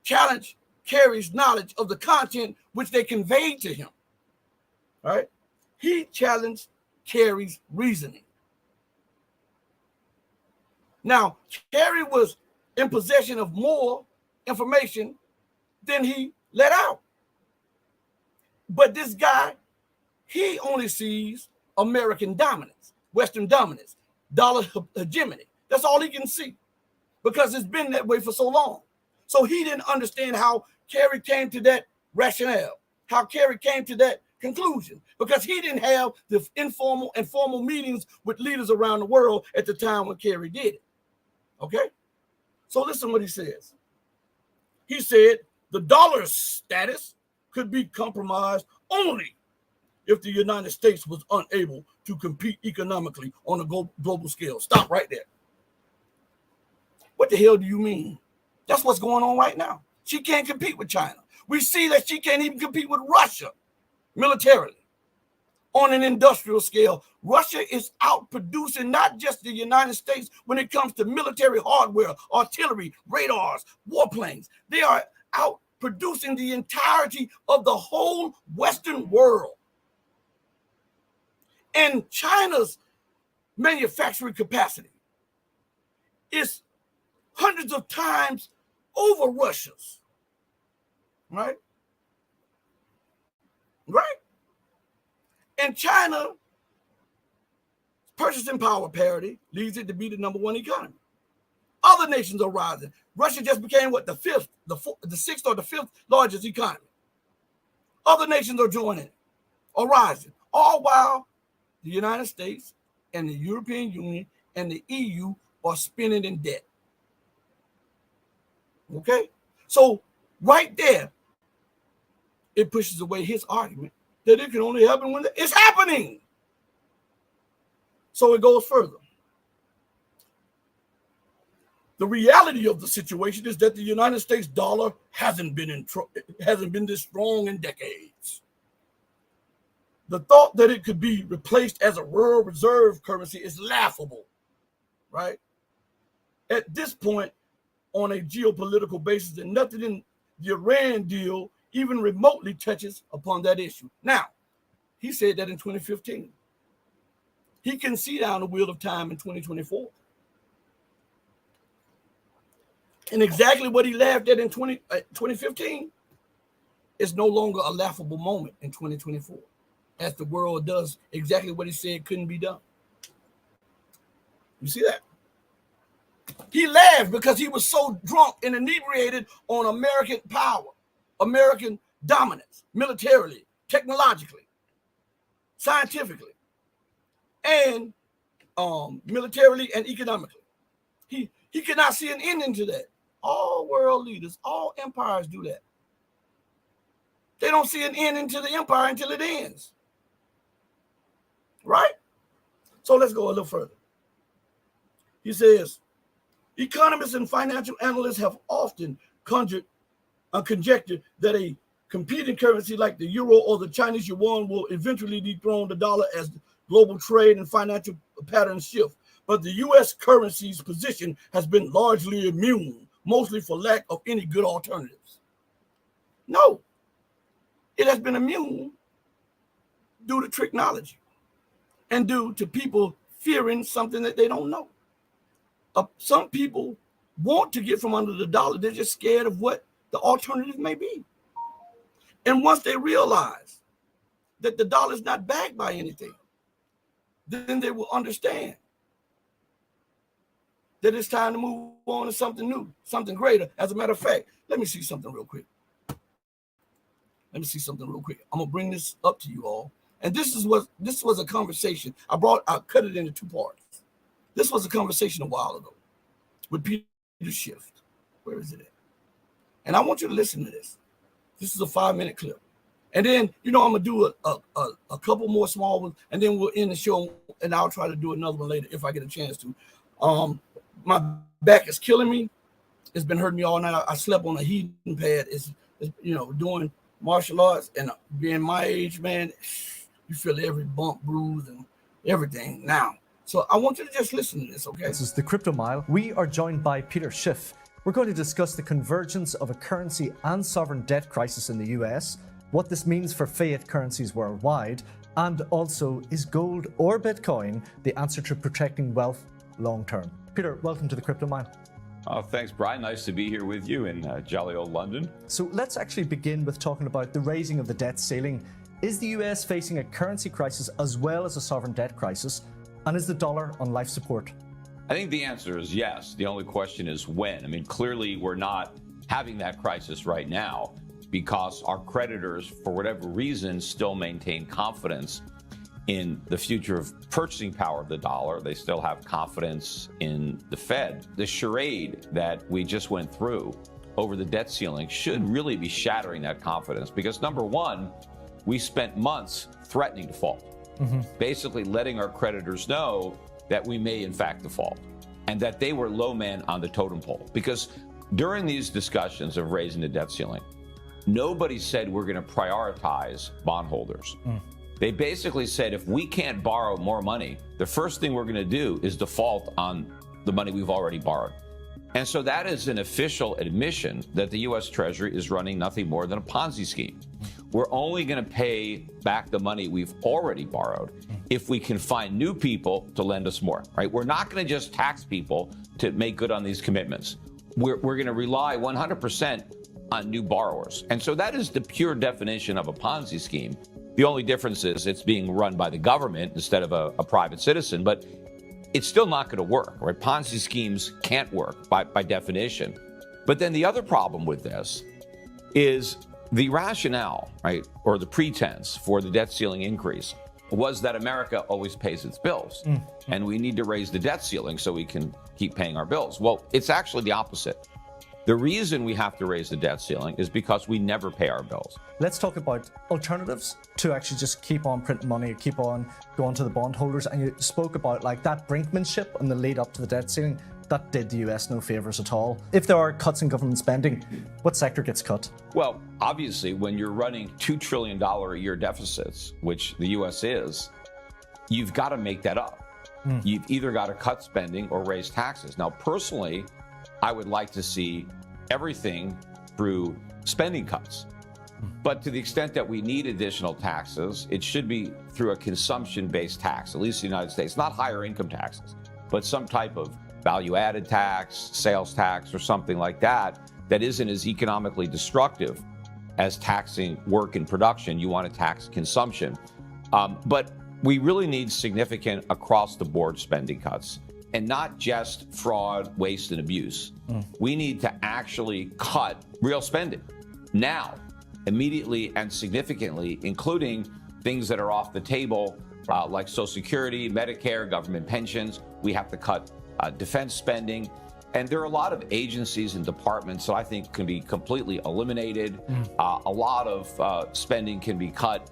challenge Kerry's knowledge of the content which they conveyed to him, right? He challenged Kerry's reasoning. Now, Kerry was in possession of more information than he let out. But this guy, he only sees American dominance, Western dominance, dollar hegemony. That's all he can see, because it's been that way for so long. So he didn't understand how Kerry came to that rationale, how Kerry came to that conclusion, because he didn't have the informal and formal meetings with leaders around the world at the time when Kerry did it. Okay? So listen what he says. He said the dollar's status could be compromised only if the United States was unable to compete economically on a global scale. Stop right there. What the hell do you mean? That's what's going on right now. She can't compete with China. We see that she can't even compete with Russia militarily. On an industrial scale, Russia is outproducing not just the United States when it comes to military hardware, artillery, radars, warplanes. They are producing the entirety of the whole Western world. And China's manufacturing capacity is hundreds of times over Russia's, right? Right? And China's purchasing power parity leads it to be the #1 economy. Other nations are rising. Russia just became what, the sixth or the fifth largest economy. Other nations are joining, are rising, all while the United States and the European Union and the EU are spinning in debt. Okay? So right there, it pushes away his argument that it can only happen when it's happening. So it goes further. The reality of the situation is that the United States dollar hasn't been this strong in decades. The thought that it could be replaced as a world reserve currency is laughable, right? At this point, on a geopolitical basis, and nothing in the Iran deal even remotely touches upon that issue. Now, he said that in 2015. He can see down the wheel of time in 2024. And exactly what he laughed at in 2015 is no longer a laughable moment in 2024, as the world does exactly what he said couldn't be done. You see that? He laughed because he was so drunk and inebriated on American power, American dominance, militarily, technologically, scientifically, and militarily and economically. He cannot see an ending to that. All world leaders, all empires do that. They don't see an ending to the empire until it ends. Right? So let's go a little further. He says, economists and financial analysts have often conjectured that a competing currency like the euro or the Chinese yuan will eventually dethrone the dollar as global trade and financial patterns shift. But the U.S. currency's position has been largely immune, mostly for lack of any good alternatives. No, it has been immune due to technology and due to people fearing something that they don't know. Some people want to get from under the dollar. They're just scared of what the alternative may be. And once they realize that the dollar is not backed by anything, then they will understand that it's time to move on to something new, something greater. As a matter of fact, let me see something real quick. I'm gonna bring this up to you all. And this was a conversation. I cut it into two parts. This was a conversation a while ago with Peter Schiff. Where is it at? And I want you to listen to this. This is a 5-minute clip. And then, I'm gonna do a couple more small ones, and then we'll end the show, and I'll try to do another one later if I get a chance to. My back is killing me. It's been hurting me all night. I slept on a heating pad. It's doing martial arts and being my age, man, you feel every bump, bruise, and everything now. So I want you to just listen to this, okay? This is the Crypto Mile. We are joined by Peter Schiff. We're going to discuss the convergence of a currency and sovereign debt crisis in the US, what this means for fiat currencies worldwide, and also, is gold or Bitcoin the answer to protecting wealth long term? Peter, welcome to the Crypto Mile. Oh, thanks, Brian. Nice to be here with you in jolly old London. So let's actually begin with talking about the raising of the debt ceiling. Is the US facing a currency crisis as well as a sovereign debt crisis? And is the dollar on life support? I think the answer is yes. The only question is when. I mean, clearly we're not having that crisis right now because our creditors, for whatever reason, still maintain confidence in the future of purchasing power of the dollar. They still have confidence in the Fed. The charade that we just went through over the debt ceiling should really be shattering that confidence because, number one, we spent months threatening default, basically letting our creditors know that we may in fact default and that they were low men on the totem pole. Because during these discussions of raising the debt ceiling, nobody said we're going to prioritize bondholders. They basically said if we can't borrow more money, the first thing we're going to do is default on the money we've already borrowed. And so that is an official admission that the U.S. Treasury is running nothing more than a Ponzi scheme. We're only going to pay back the money we've already borrowed if we can find new people to lend us more, right? We're not going to just tax people to make good on these commitments. We're going to rely 100% on new borrowers. And so that is the pure definition of a Ponzi scheme. The only difference is it's being run by the government instead of a private citizen, but it's still not going to work, right? Ponzi schemes can't work by definition. But then the other problem with this is the rationale, right, or the pretense for the debt ceiling increase was that America always pays its bills, and we need to raise the debt ceiling so we can keep paying our bills. Well, it's actually the opposite. The reason we have to raise the debt ceiling is because we never pay our bills. Let's talk about alternatives to actually just keep on printing money, keep on going to the bondholders. And you spoke about like that brinkmanship and the lead up to the debt ceiling. That did the US no favors at all. If there are cuts in government spending, what sector gets cut? Well, obviously, when you're running $2 trillion a year deficits, which the US is, you've got to make that up. You've either got to cut spending or raise taxes. Now, personally, I would like to see everything through spending cuts. But to the extent that we need additional taxes, it should be through a consumption-based tax, at least in the United States, not higher income taxes, but some type of value-added tax, sales tax, or something like that, that isn't as economically destructive as taxing work and production. You want to tax consumption. But we really need significant across-the-board spending cuts, and not just fraud, waste, and abuse. We need to actually cut real spending now, immediately and significantly, including things that are off the table, like Social Security, Medicare, government pensions. We have to cut defense spending. And there are a lot of agencies and departments that I think can be completely eliminated. A lot of spending can be cut.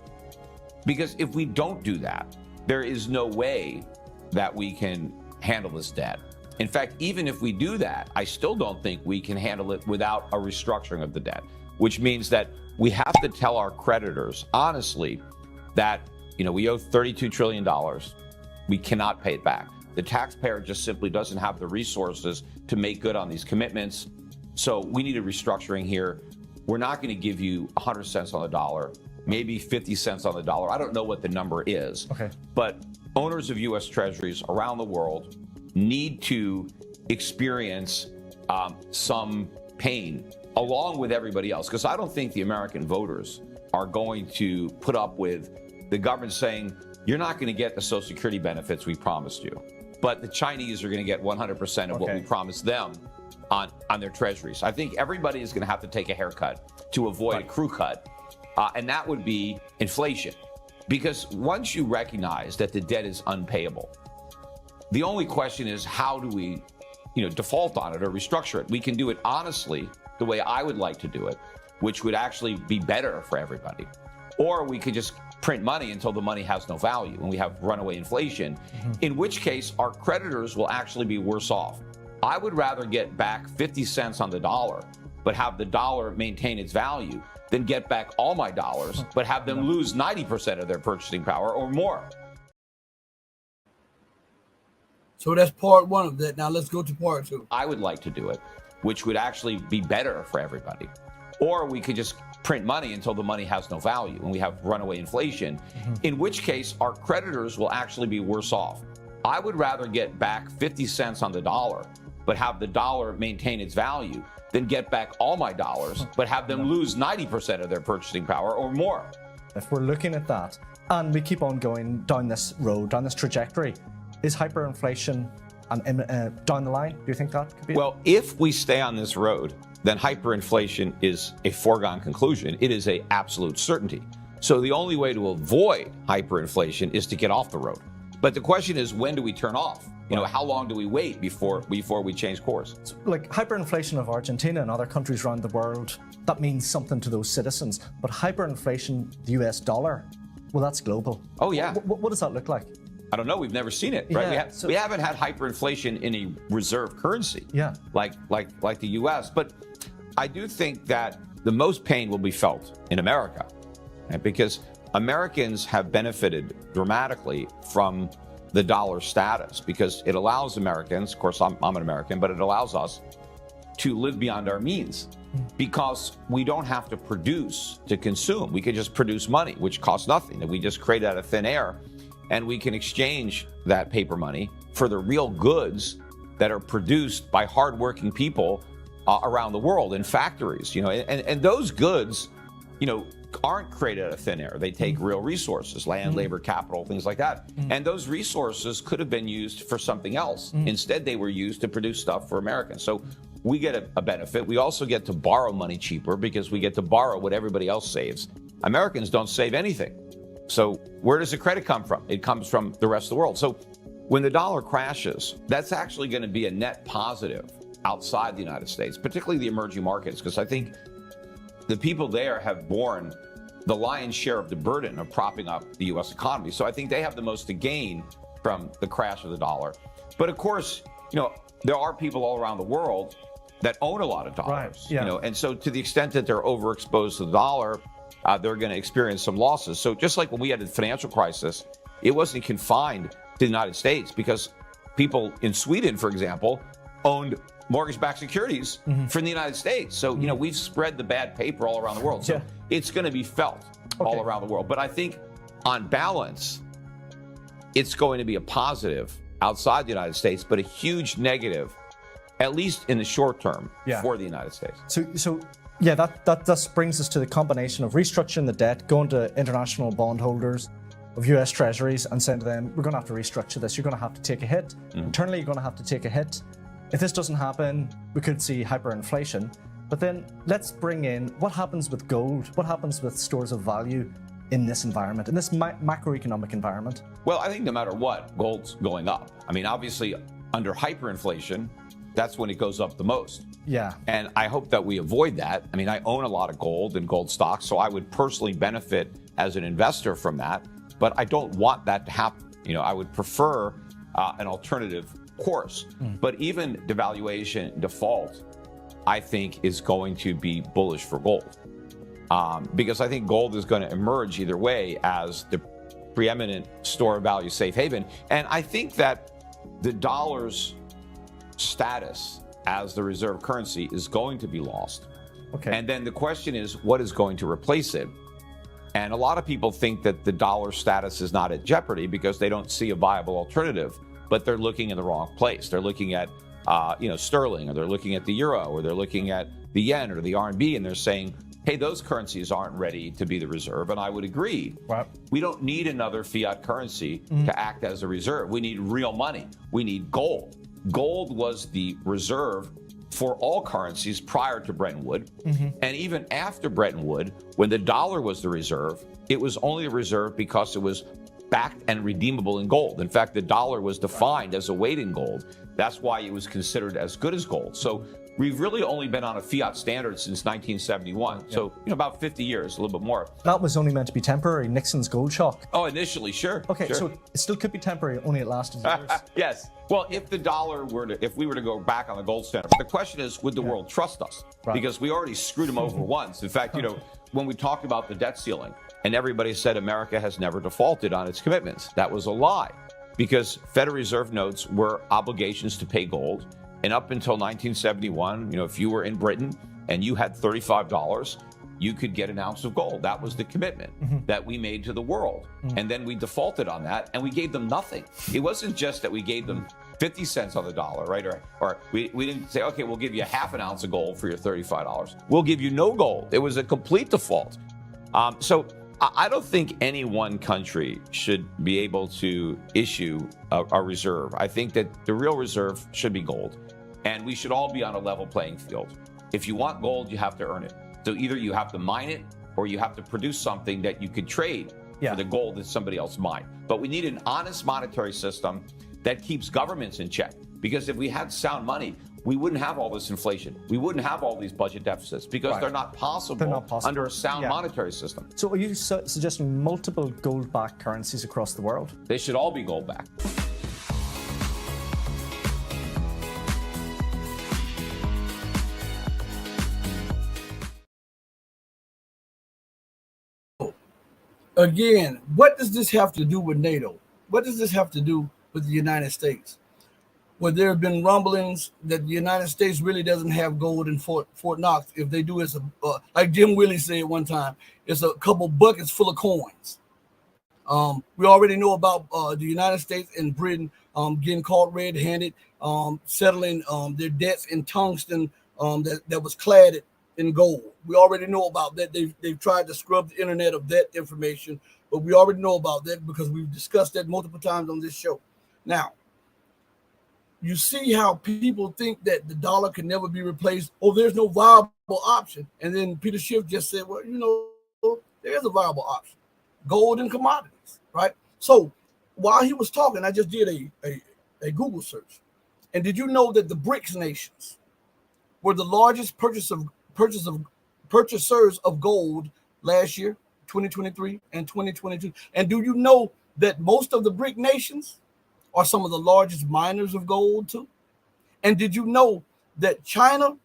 Because if we don't do that, there is no way that we can handle this debt. In fact, even if we do that, I still don't think we can handle it without a restructuring of the debt, which means that we have to tell our creditors, honestly, that, we owe $32 trillion. We cannot pay it back. The taxpayer just simply doesn't have the resources to make good on these commitments. So we need a restructuring here. We're not going to give you 100 cents on the dollar, maybe 50 cents on the dollar. I don't know what the number is. Okay. But owners of U.S. treasuries around the world need to experience some pain along with everybody else, because I don't think the American voters are going to put up with the government saying, you're not going to get the Social Security benefits we promised you, but the Chinese are going to get 100% of what we promised them on their treasuries. I think everybody is going to have to take a haircut to avoid a crew cut, and that would be inflation. Because once you recognize that the debt is unpayable, the only question is, how do we, default on it or restructure it? We can do it honestly, the way I would like to do it, which would actually be better for everybody. Or we could just print money until the money has no value and we have runaway inflation, in which case our creditors will actually be worse off. I would rather get back 50 cents on the dollar, but have the dollar maintain its value, than get back all my dollars, but have them lose 90% of their purchasing power or more. So that's part one of that. Now let's go to part two. I would like to do it, which would actually be better for everybody. Or we could just print money until the money has no value and we have runaway inflation, in which case our creditors will actually be worse off. I would rather get back 50 cents on the dollar, but have the dollar maintain its value, than get back all my dollars, but have them lose 90% of their purchasing power or more. If we're looking at that, and we keep on going down this road, down this trajectory, is hyperinflation down the line? Do you think that could be? Well, if we stay on this road, then hyperinflation is a foregone conclusion. It is an absolute certainty. So the only way to avoid hyperinflation is to get off the road. But the question is, when do we turn off? How long do we wait before we change course? Like hyperinflation of Argentina and other countries around the world, that means something to those citizens. But hyperinflation, the US dollar, well, that's global. Oh, yeah. What does that look like? I don't know. We've never seen it, right? Yeah, we haven't had hyperinflation in a reserve currency, like the US. But I do think that the most pain will be felt in America, right? Because Americans have benefited dramatically from the dollar status, because it allows Americans, of course I'm an American, but it allows us to live beyond our means because we don't have to produce to consume. We can just produce money, which costs nothing, that we just create out of thin air, and we can exchange that paper money for the real goods that are produced by hardworking people around the world in factories, and those goods, aren't created out of thin air. They take real resources, land, labor, capital, things like that. And those resources could have been used for something else. Instead, they were used to produce stuff for Americans. So we get a benefit. We also get to borrow money cheaper because we get to borrow what everybody else saves. Americans don't save anything. So where does the credit come from? It comes from the rest of the world. So when the dollar crashes, that's actually going to be a net positive outside the United States, particularly the emerging markets, because I think the people there have borne the lion's share of the burden of propping up the U.S. economy. So I think they have the most to gain from the crash of the dollar. But of course, there are people all around the world that own a lot of dollars, and so to the extent that they're overexposed to the dollar, they're going to experience some losses. So just like when we had the financial crisis, it wasn't confined to the United States because people in Sweden, for example, owned mortgage-backed securities from the United States. So, we've spread the bad paper all around the world. So it's going to be felt all around the world. But I think on balance, it's going to be a positive outside the United States, but a huge negative, at least in the short term, for the United States. So that just brings us to the combination of restructuring the debt, going to international bondholders of US Treasuries and saying to them, we're going to have to restructure this. You're going to have to take a hit. Internally, you're going to have to take a hit. If this doesn't happen, we could see hyperinflation. But then let's bring in what happens with gold, what happens with stores of value in this environment, in this macroeconomic environment. Well, I think no matter what, gold's going up. I mean, obviously, under hyperinflation, that's when it goes up the most. Yeah. And I hope that we avoid that. I mean, I own a lot of gold and gold stocks, so I would personally benefit as an investor from that. But I don't want that to happen. I would prefer an alternative course. But even devaluation, default, I think is going to be bullish for gold. Because I think gold is going to emerge either way as the preeminent store of value safe haven. And I think that the dollar's status as the reserve currency is going to be lost. Okay. And then the question is, what is going to replace it? And a lot of people think that the dollar status is not at jeopardy because they don't see a viable alternative, but they're looking in the wrong place. They're looking at, sterling, or they're looking at the euro, or they're looking at the yen or the RMB, and they're saying, hey, those currencies aren't ready to be the reserve. And I would agree. Right. We don't need another fiat currency to act as a reserve. We need real money. We need gold. Gold was the reserve for all currencies prior to Bretton Woods. And even after Bretton Woods, when the dollar was the reserve, it was only a reserve because it was backed and redeemable in gold. In fact, the dollar was defined as a weight in gold. That's why it was considered as good as gold. So we've really only been on a fiat standard since 1971. Yeah. So, about 50 years, a little bit more. That was only meant to be temporary, Nixon's gold shock. Oh, initially, sure. Okay, sure. So it still could be temporary, only it lasted years. Yes. Well, if we were to go back on the gold standard, the question is, would the world trust us? Right. Because we already screwed them over once. In fact, when we talked about the debt ceiling, and everybody said America has never defaulted on its commitments. That was a lie, because Federal Reserve notes were obligations to pay gold. And up until 1971, if you were in Britain and you had $35, you could get an ounce of gold. That was the commitment that we made to the world. And then we defaulted on that, and we gave them nothing. It wasn't just that we gave them 50 cents on the dollar, right? Or we didn't say, okay, we'll give you half an ounce of gold for your $35. We'll give you no gold. It was a complete default. So I don't think any one country should be able to issue a reserve. I think that the real reserve should be gold, and we should all be on a level playing field. If you want gold, you have to earn it. So either you have to mine it, or you have to produce something that you could trade for the gold that somebody else mined. But we need an honest monetary system that keeps governments in check. Because if we had sound money, we wouldn't have all this inflation. We wouldn't have all these budget deficits because they're not possible under a sound monetary system. So are you suggesting multiple gold-backed currencies across the world? They should all be gold-backed. Again, what does this have to do with NATO? What does this have to do with the United States? where there have been rumblings that the United States really doesn't have gold in Fort Knox. If they do, it's like Jim Willie said one time, it's a couple buckets full of coins. We already know about the United States and Britain getting caught red-handed, settling their debts in tungsten that was clad in gold. We already know about that. They've tried to scrub the internet of that information, but we already know about that because we've discussed that multiple times on this show. Now, you see how people think that the dollar can never be replaced. Oh, there's no viable option. And then Peter Schiff just said, well, there is a viable option. Gold and commodities, right? So while he was talking, I just did a Google search. And did you know that the BRICS nations were the largest purchasers of gold last year, 2023 and 2022? And do you know that most of the BRIC nations are some of the largest miners of gold too? And did you know that China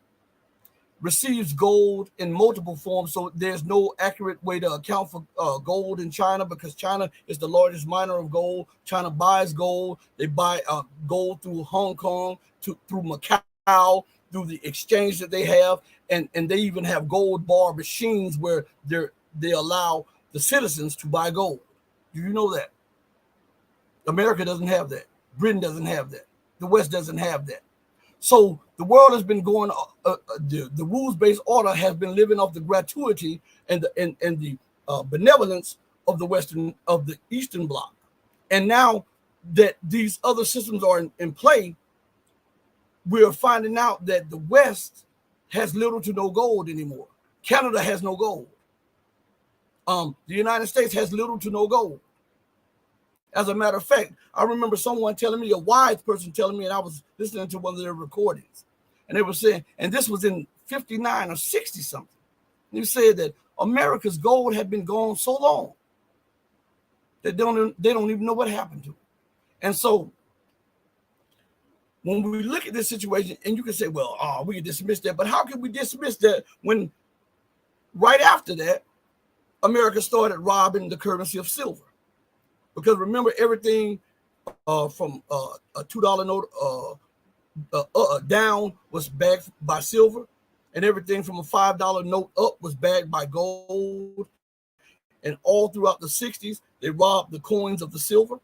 receives gold in multiple forms? So there's no accurate way to account for gold in China because China is the largest miner of gold. China buys gold. They buy gold through Hong Kong, through Macau, through the exchange that they have. And they even have gold bar machines where they allow the citizens to buy gold. Do you know that? America doesn't have that. Britain doesn't have that. The West doesn't have that. So the world has been going. The rules-based order has been living off the gratuity and the benevolence of the Eastern Bloc. And now that these other systems are in play, we are finding out that the West has little to no gold anymore. Canada has no gold. The United States has little to no gold. As a matter of fact, I remember someone telling me, a wise person telling me, and I was listening to one of their recordings, and they were saying, and this was in 59 or 60 something. And he said that America's gold had been gone so long that they don't even know what happened to it. And so when we look at this situation, and you can say, well, we can dismiss that, but how can we dismiss that when right after that, America started robbing the currency of silver? Because remember, everything from a $2 note down was backed by silver, and everything from a $5 note up was backed by gold. And all throughout the 60s, they robbed the coins of the silver,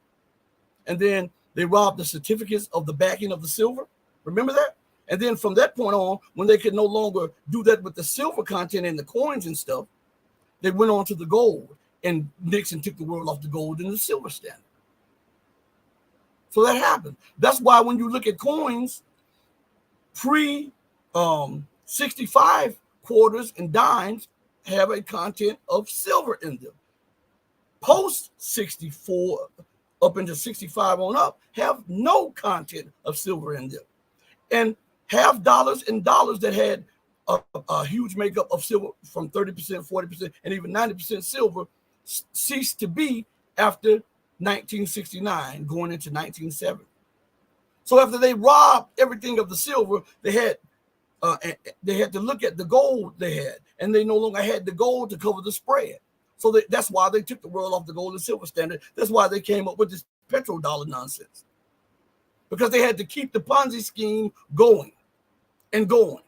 and then they robbed the certificates of the backing of the silver. Remember that? And then from that point on, when they could no longer do that with the silver content and the coins and stuff, they went on to the gold. And Nixon took the world off the gold and the silver standard. So that happened. That's why when you look at coins, pre-65 quarters and dimes have a content of silver in them. Post 64 up into 65 on up have no content of silver in them. And half dollars and dollars that had a huge makeup of silver from 30%, 40%, and even 90% silver ceased to be after 1969, going into 1970. So after they robbed everything of the silver, they had to look at the gold they had, and they no longer had the gold to cover the spread. So that's why they took the world off the gold and silver standard. That's why they came up with this petrodollar nonsense, because they had to keep the Ponzi scheme going and going.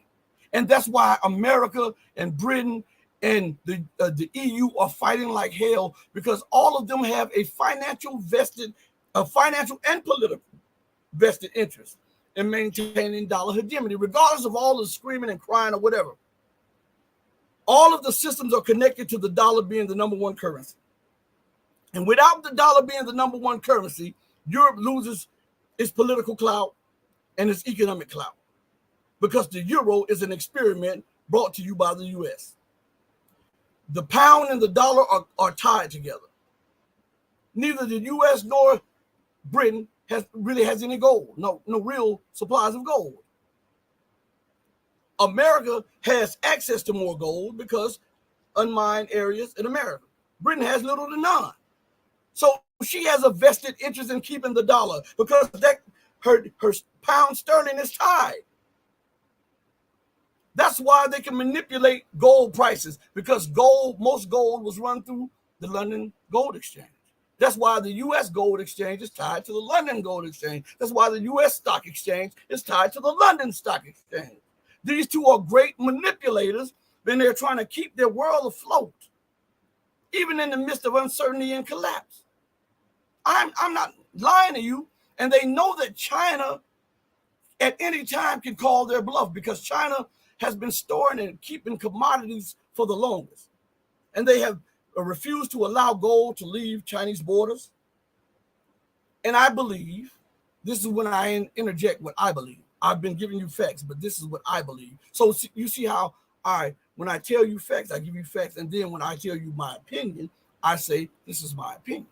And that's why America and Britain and the EU are fighting like hell, because all of them have a financial and political vested interest in maintaining dollar hegemony, regardless of all the screaming and crying or whatever. All of the systems are connected to the dollar being the number one currency. And without the dollar being the number one currency, Europe loses its political clout and its economic clout, because the euro is an experiment brought to you by the US. The pound and the dollar are tied together. Neither the US nor Britain really has any gold, no real supplies of gold. America has access to more gold because unmined areas in America. Britain has little to none. So she has a vested interest in keeping the dollar, because her pound sterling is tied. That's why they can manipulate gold prices, because most gold was run through the London Gold Exchange. That's why the U.S. gold exchange is tied to the London gold exchange. That's why the U.S. stock exchange is tied to the London stock exchange. These two are great manipulators, and they're trying to keep their world afloat, even in the midst of uncertainty and collapse. I'm not lying to you, and they know that China at any time can call their bluff because China has been storing and keeping commodities for the longest. And they have refused to allow gold to leave Chinese borders. And I believe, this is when I interject what I believe. I've been giving you facts, but this is what I believe. So you see how when I tell you facts, I give you facts. And then when I tell you my opinion, I say, this is my opinion.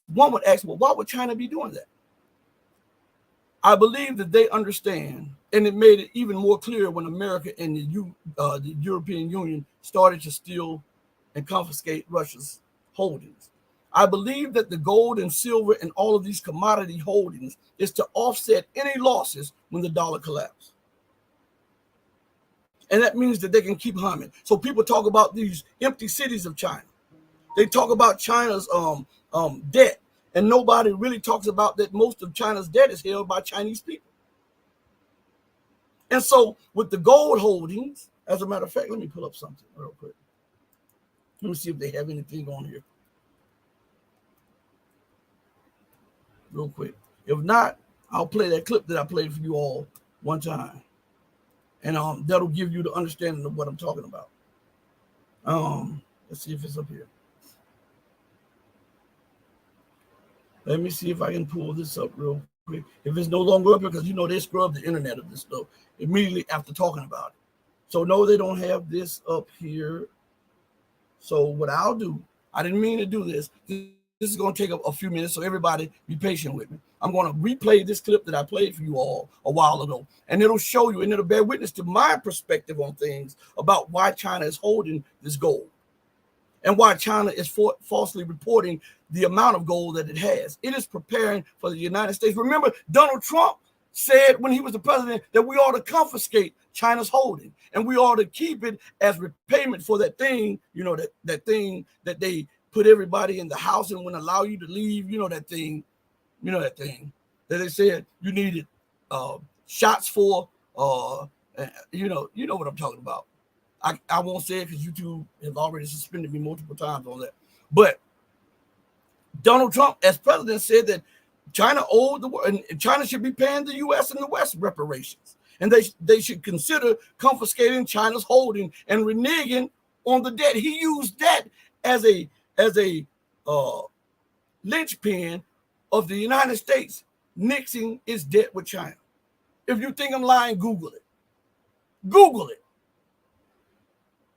One would ask, well, why would China be doing that? I believe that they understand, and it made it even more clear when America and the European Union started to steal and confiscate Russia's holdings. I believe that the gold and silver and all of these commodity holdings is to offset any losses when the dollar collapses. And that means that they can keep humming. So people talk about these empty cities of China. They talk about China's debt. And nobody really talks about that most of China's debt is held by Chinese people. And so with the gold holdings, as a matter of fact, let me pull up something real quick. Let me see if they have anything on here. Real quick. If not, I'll play that clip that I played for you all one time. And that'll give you the understanding of what I'm talking about. Let's see if it's up here. Let me see if I can pull this up real quick. If it's no longer up here, because you know they scrub the internet of this stuff immediately after talking about it. So no, they don't have this up here. So what I'll do, I didn't mean to do this. This is going to take a few minutes, so everybody be patient with me. I'm going to replay this clip that I played for you all a while ago, and it'll show you, and it'll bear witness to my perspective on things about why China is holding this gold and why China is falsely reporting the amount of gold that it has. It is preparing for the United States. Remember, Donald Trump said when he was the president that we ought to confiscate China's holding and we ought to keep it as repayment for that thing, you know, that thing that they put everybody in the house and wouldn't allow you to leave, that thing that they said you needed shots for, you know what I'm talking about. I won't say it because YouTube have already suspended me multiple times on that. But Donald Trump, as president, said that China owed the world, and China should be paying the U.S. and the West reparations, and they should consider confiscating China's holding and reneging on the debt. He used that as a linchpin of the United States nixing its debt with China. If you think I'm lying, Google it. Google it.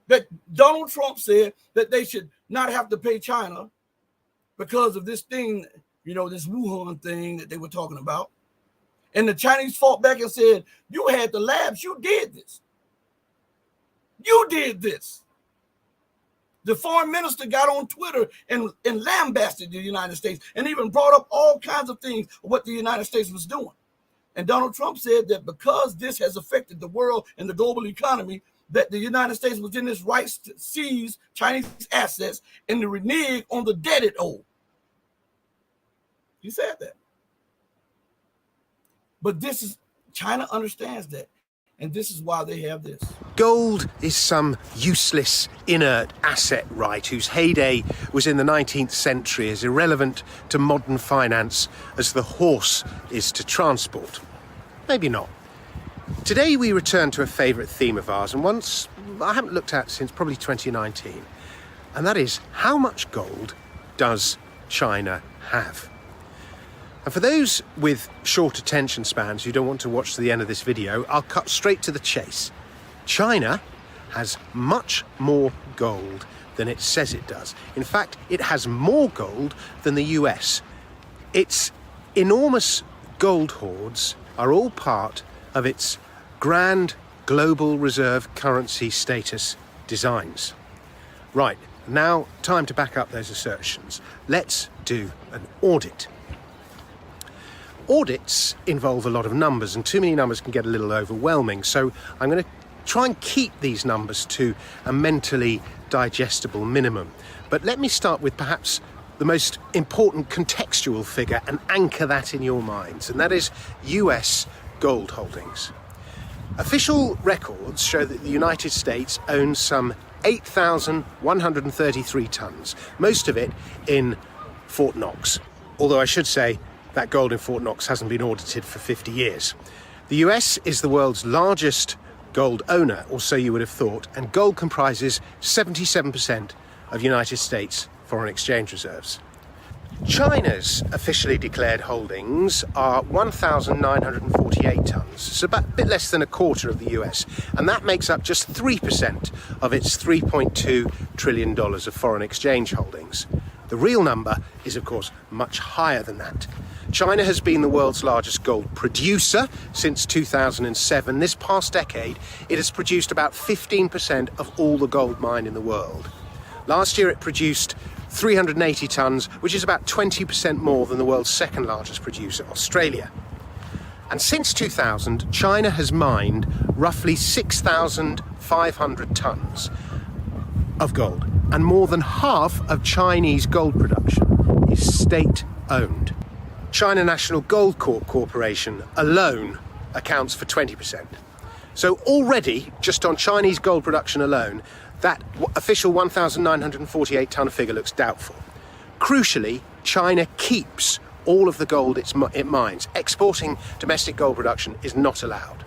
That Donald Trump said that they should not have to pay China because of this thing, this Wuhan thing that they were talking about. And the Chinese fought back and said, you had the labs, you did this. You did this. The foreign minister got on Twitter and lambasted the United States and even brought up all kinds of things of what the United States was doing. And Donald Trump said that because this has affected the world and the global economy, that the United States was in its rights to seize Chinese assets and to renege on the debt it owed. He said that. But China understands that. And this is why they have this. Gold is some useless, inert asset, right, whose heyday was in the 19th century, as irrelevant to modern finance as the horse is to transport. Maybe not. Today we return to a favourite theme of ours, and once I haven't looked at since probably 2019, and that is, how much gold does China have? And for those with short attention spans who don't want to watch to the end of this video, I'll cut straight to the chase. China has much more gold than it says it does. In fact, it has more gold than the US. Its enormous gold hoards are all part of its grand global reserve currency status designs. Right, now time to back up those assertions. Let's do an audit. Audits involve a lot of numbers, and too many numbers can get a little overwhelming, so I'm going to try and keep these numbers to a mentally digestible minimum. But let me start with perhaps the most important contextual figure and anchor that in your minds, and that is US gold holdings. Official records show that the United States owns some 8,133 tonnes, most of it in Fort Knox. Although I should say that gold in Fort Knox hasn't been audited for 50 years. The US is the world's largest gold owner, or so you would have thought, and gold comprises 77% of United States foreign exchange reserves. China's officially declared holdings are 1,948 tonnes, so about a bit less than a quarter of the US, and that makes up just 3% of its $3.2 trillion of foreign exchange holdings. The real number is, of course, much higher than that. China has been the world's largest gold producer since 2007. This past decade, it has produced about 15% of all the gold mined in the world. Last year, it produced 380 tonnes, which is about 20% more than the world's second largest producer, Australia. And since 2000, China has mined roughly 6,500 tonnes of gold, and more than half of Chinese gold production is state-owned. China National Gold Corporation alone accounts for 20%. So already, just on Chinese gold production alone, that official 1,948 tonne figure looks doubtful. Crucially, China keeps all of the gold it mines. Exporting domestic gold production is not allowed.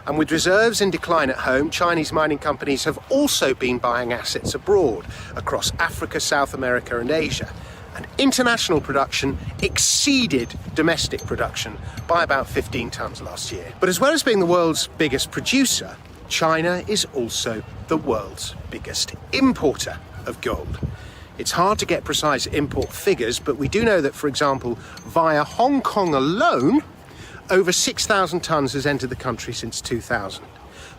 And with reserves in decline at home, Chinese mining companies have also been buying assets abroad, across Africa, South America and Asia. And international production exceeded domestic production by about 15 tonnes last year. But as well as being the world's biggest producer, China is also the world's biggest importer of gold. It's hard to get precise import figures, but we do know that, for example, via Hong Kong alone, over 6,000 tonnes has entered the country since 2000.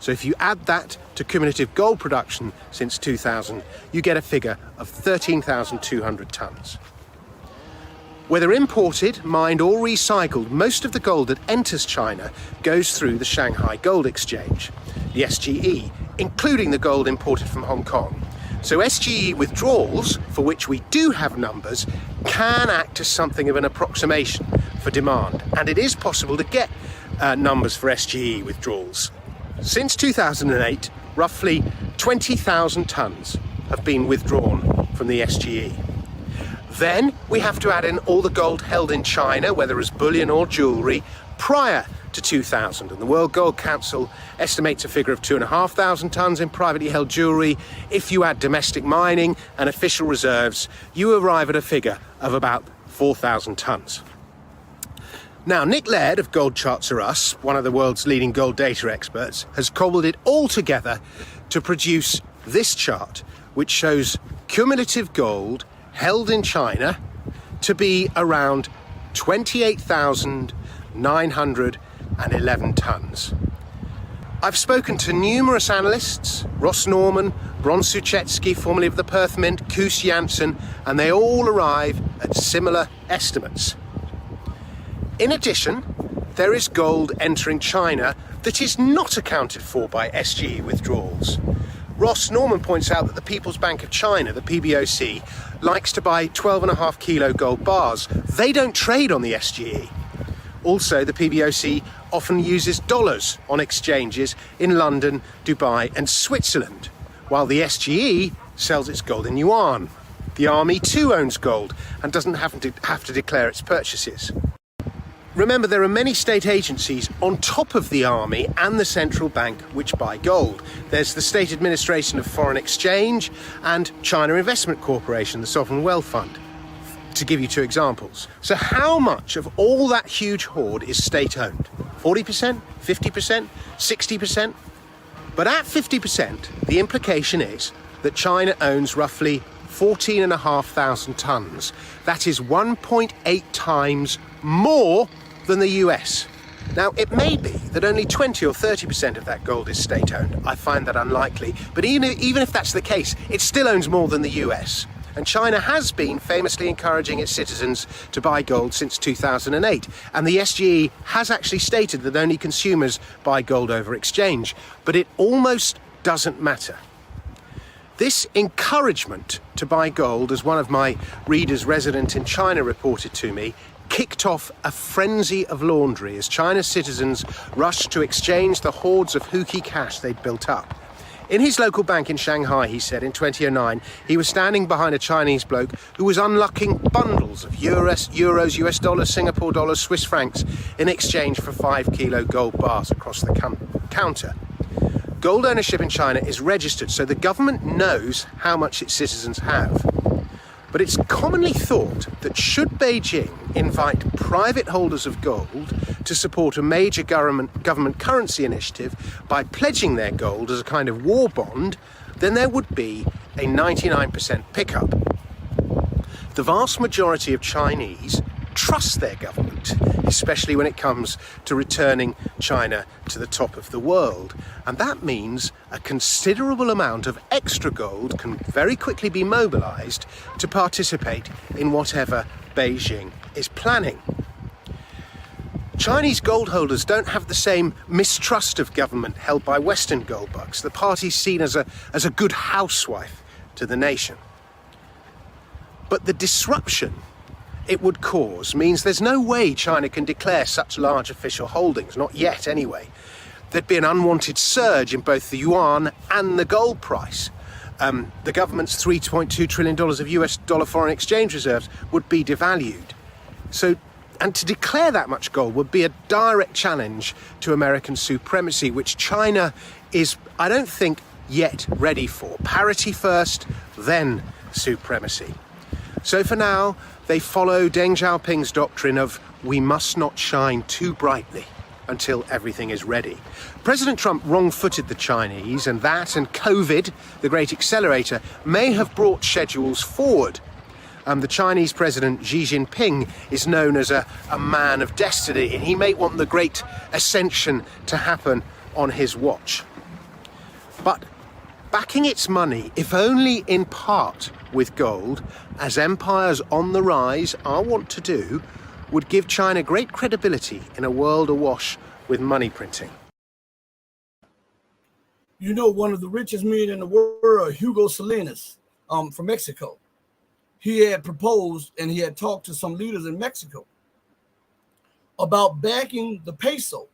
So if you add that to cumulative gold production since 2000, you get a figure of 13,200 tonnes. Whether imported, mined or recycled, most of the gold that enters China goes through the Shanghai Gold Exchange, the SGE, including the gold imported from Hong Kong. So SGE withdrawals, for which we do have numbers, can act as something of an approximation for demand. And it is possible to get numbers for SGE withdrawals. Since 2008, roughly 20,000 tonnes have been withdrawn from the SGE. Then we have to add in all the gold held in China, whether as bullion or jewellery, prior to 2000. And the World Gold Council estimates a figure of 2,500 tonnes in privately held jewellery. If you add domestic mining and official reserves, you arrive at a figure of about 4,000 tonnes. Now, Nick Laird of Gold Charts Are Us, one of the world's leading gold data experts, has cobbled it all together to produce this chart, which shows cumulative gold held in China to be around 28,911 tonnes. I've spoken to numerous analysts, Ross Norman, Bron Suchetsky, formerly of the Perth Mint, Koos Janssen, and they all arrive at similar estimates. In addition, there is gold entering China that is not accounted for by SGE withdrawals. Ross Norman points out that the People's Bank of China, the PBOC, likes to buy 12.5 kilo gold bars. They don't trade on the SGE. Also, the PBOC often uses dollars on exchanges in London, Dubai and Switzerland, while the SGE sells its gold in yuan. The army too owns gold and doesn't have to declare its purchases. Remember, there are many state agencies on top of the army and the central bank which buy gold. There's the State Administration of Foreign Exchange and China Investment Corporation, the Sovereign Wealth Fund, to give you two examples. So how much of all that huge hoard is state-owned? 40%? 50%? 60%? But at 50%, the implication is that China owns roughly 14,500 tonnes. That is 1.8 times more than the US. Now, it may be that only 20 or 30% of that gold is state-owned. I find that unlikely, but even if that's the case, it still owns more than the US. And China has been famously encouraging its citizens to buy gold since 2008. And the SGE has actually stated that only consumers buy gold over exchange, but it almost doesn't matter. This encouragement to buy gold, as one of my readers resident in China reported to me, kicked off a frenzy of laundry as China's citizens rushed to exchange the hordes of hooky cash they'd built up. In his local bank in Shanghai, he said in 2009, he was standing behind a Chinese bloke who was unlocking bundles of euros, US dollars, Singapore dollars, Swiss francs in exchange for 5-kilo gold bars across the counter. Gold ownership in China is registered, so the government knows how much its citizens have. But it's commonly thought that should Beijing invite private holders of gold to support a major government currency initiative by pledging their gold as a kind of war bond, then there would be a 99% pickup. The vast majority of Chinese trust their government, especially when it comes to returning China to the top of the world. And that means a considerable amount of extra gold can very quickly be mobilized to participate in whatever Beijing is planning. Chinese gold holders don't have the same mistrust of government held by Western gold bugs. The party's seen as a good housewife to the nation. But the disruption it would cause means there's no way China can declare such large official holdings, not yet anyway. There'd be an unwanted surge in both the yuan and the gold price. The government's $3.2 trillion of US dollar foreign exchange reserves would be devalued. And to declare that much gold would be a direct challenge to American supremacy, which China is, I don't think, yet ready for. Parity first, then supremacy. So for now, they follow Deng Xiaoping's doctrine of we must not shine too brightly until everything is ready. President Trump wrong-footed the Chinese, and that and COVID, the great accelerator, may have brought schedules forward. The Chinese President Xi Jinping is known as a man of destiny, and he may want the great ascension to happen on his watch. But backing its money, if only in part with gold, as empires on the rise are wont to do, would give China great credibility in a world awash with money printing. You know, one of the richest men in the world, Hugo Salinas, from Mexico, he had proposed and he had talked to some leaders in Mexico about backing the peso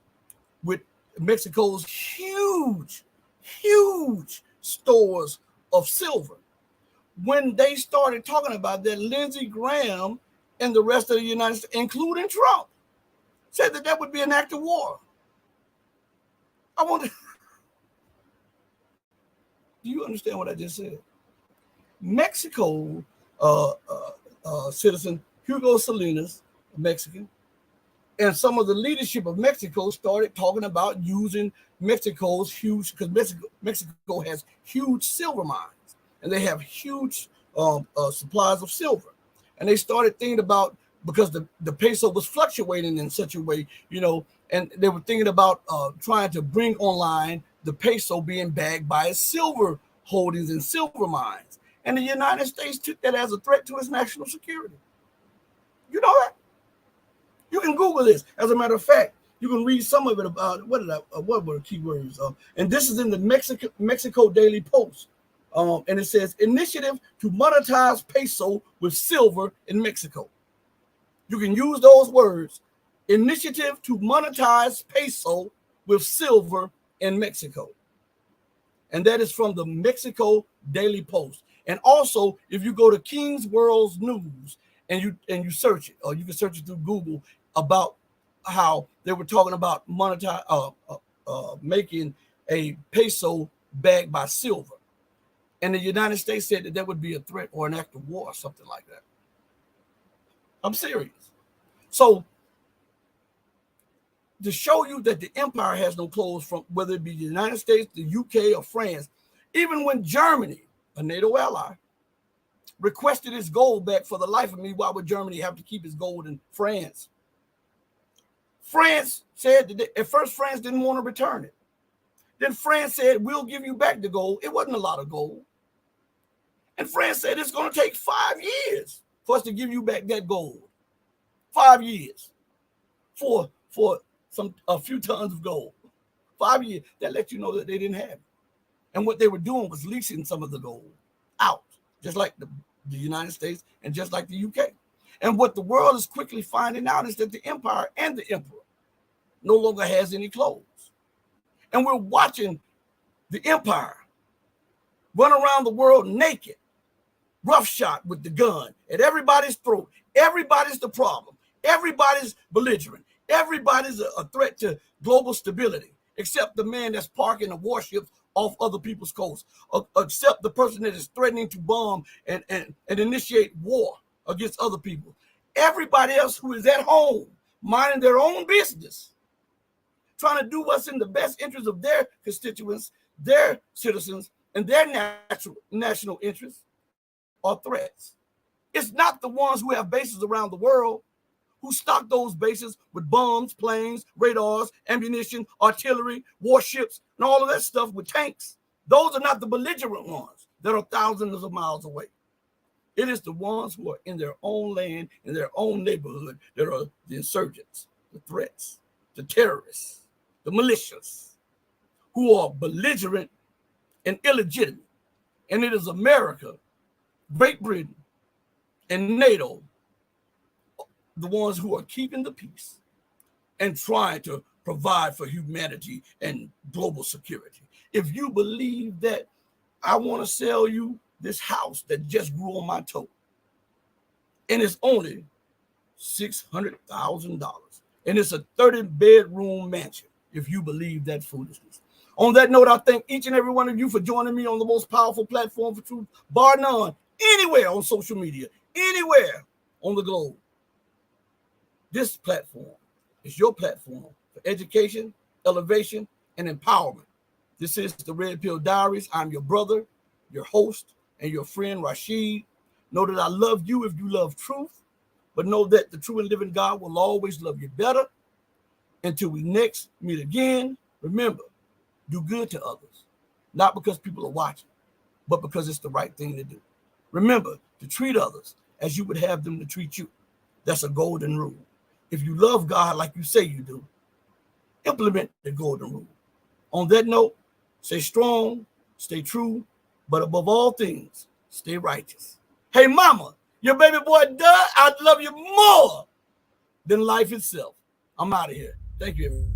with Mexico's huge stores of silver. When they started talking about that, Lindsey Graham and the rest of the United States, including Trump, said that would be an act of war. I wonder, do you understand what I just said? Mexico citizen Hugo Salinas, Mexican, and some of the leadership of Mexico started talking about using Mexico's huge, because Mexico has huge silver mines and they have huge supplies of silver. And they started thinking about, because the peso was fluctuating in such a way, you know, and they were thinking about trying to bring online the peso being backed by its silver holdings and silver mines. And the United States took that as a threat to its national security. You know that? You can Google this. As a matter of fact, you can read some of it about what were the keywords? And this is in the Mexico Daily Post. And it says, initiative to monetize peso with silver in Mexico. You can use those words, initiative to monetize peso with silver in Mexico. And that is from the Mexico Daily Post. And also, if you go to King's World News and you search it, or you can search it through Google, about how they were talking about making a peso backed by silver. And the United States said that would be a threat or an act of war or something like that. I'm serious. So to show you that the empire has no clothes, from whether it be the United States, the UK, or France, even when Germany, a NATO ally, requested its gold back, for the life of me, why would Germany have to keep its gold in France? France said that at first France didn't want to return it. Then France said, we'll give you back the gold. It wasn't a lot of gold. And France said it's going to take 5 years for us to give you back that gold. 5 years for a few tons of gold. 5 years. That lets you know that they didn't have it. And what they were doing was leasing some of the gold out, just like the United States and just like the UK. And what the world is quickly finding out is that the empire and the emperor no longer has any clothes. And we're watching the empire run around the world naked, roughshod with the gun at everybody's throat. Everybody's the problem. Everybody's belligerent. Everybody's a threat to global stability, except the man that's parking the warships off other people's coasts, except the person that is threatening to bomb and initiate war against other people. Everybody else who is at home, minding their own business, trying to do what's in the best interest of their constituents, their citizens, and their national interests, are threats. It's not the ones who have bases around the world, who stock those bases with bombs, planes, radars, ammunition, artillery, warships, and all of that stuff with tanks. Those are not the belligerent ones that are thousands of miles away. It is the ones who are in their own land, in their own neighborhood, that are the insurgents, the threats, the terrorists, the militias, who are belligerent and illegitimate. And it is America, Great Britain, and NATO, the ones who are keeping the peace and trying to provide for humanity and global security. If you believe that, I want to sell you this house that just grew on my toe, and it's only $600,000, and it's a 30-bedroom mansion, if you believe that foolishness. On that note, I thank each and every one of you for joining me on the most powerful platform for truth, bar none, anywhere on social media, anywhere on the globe. This platform is your platform for education, elevation, and empowerment. This is the Red Pill Diaries. I'm your brother, your host, and your friend, Rashid. Know that I love you if you love truth, but know that the true and living God will always love you better. Until we next meet again, remember, do good to others, not because people are watching, but because it's the right thing to do. Remember to treat others as you would have them to treat you. That's a golden rule. If you love God like you say you do, implement the golden rule. On that note, stay strong, stay true, but above all things, stay righteous. Hey, mama, your baby boy Doug, I love you more than life itself. I'm out of here. Thank you, everyone.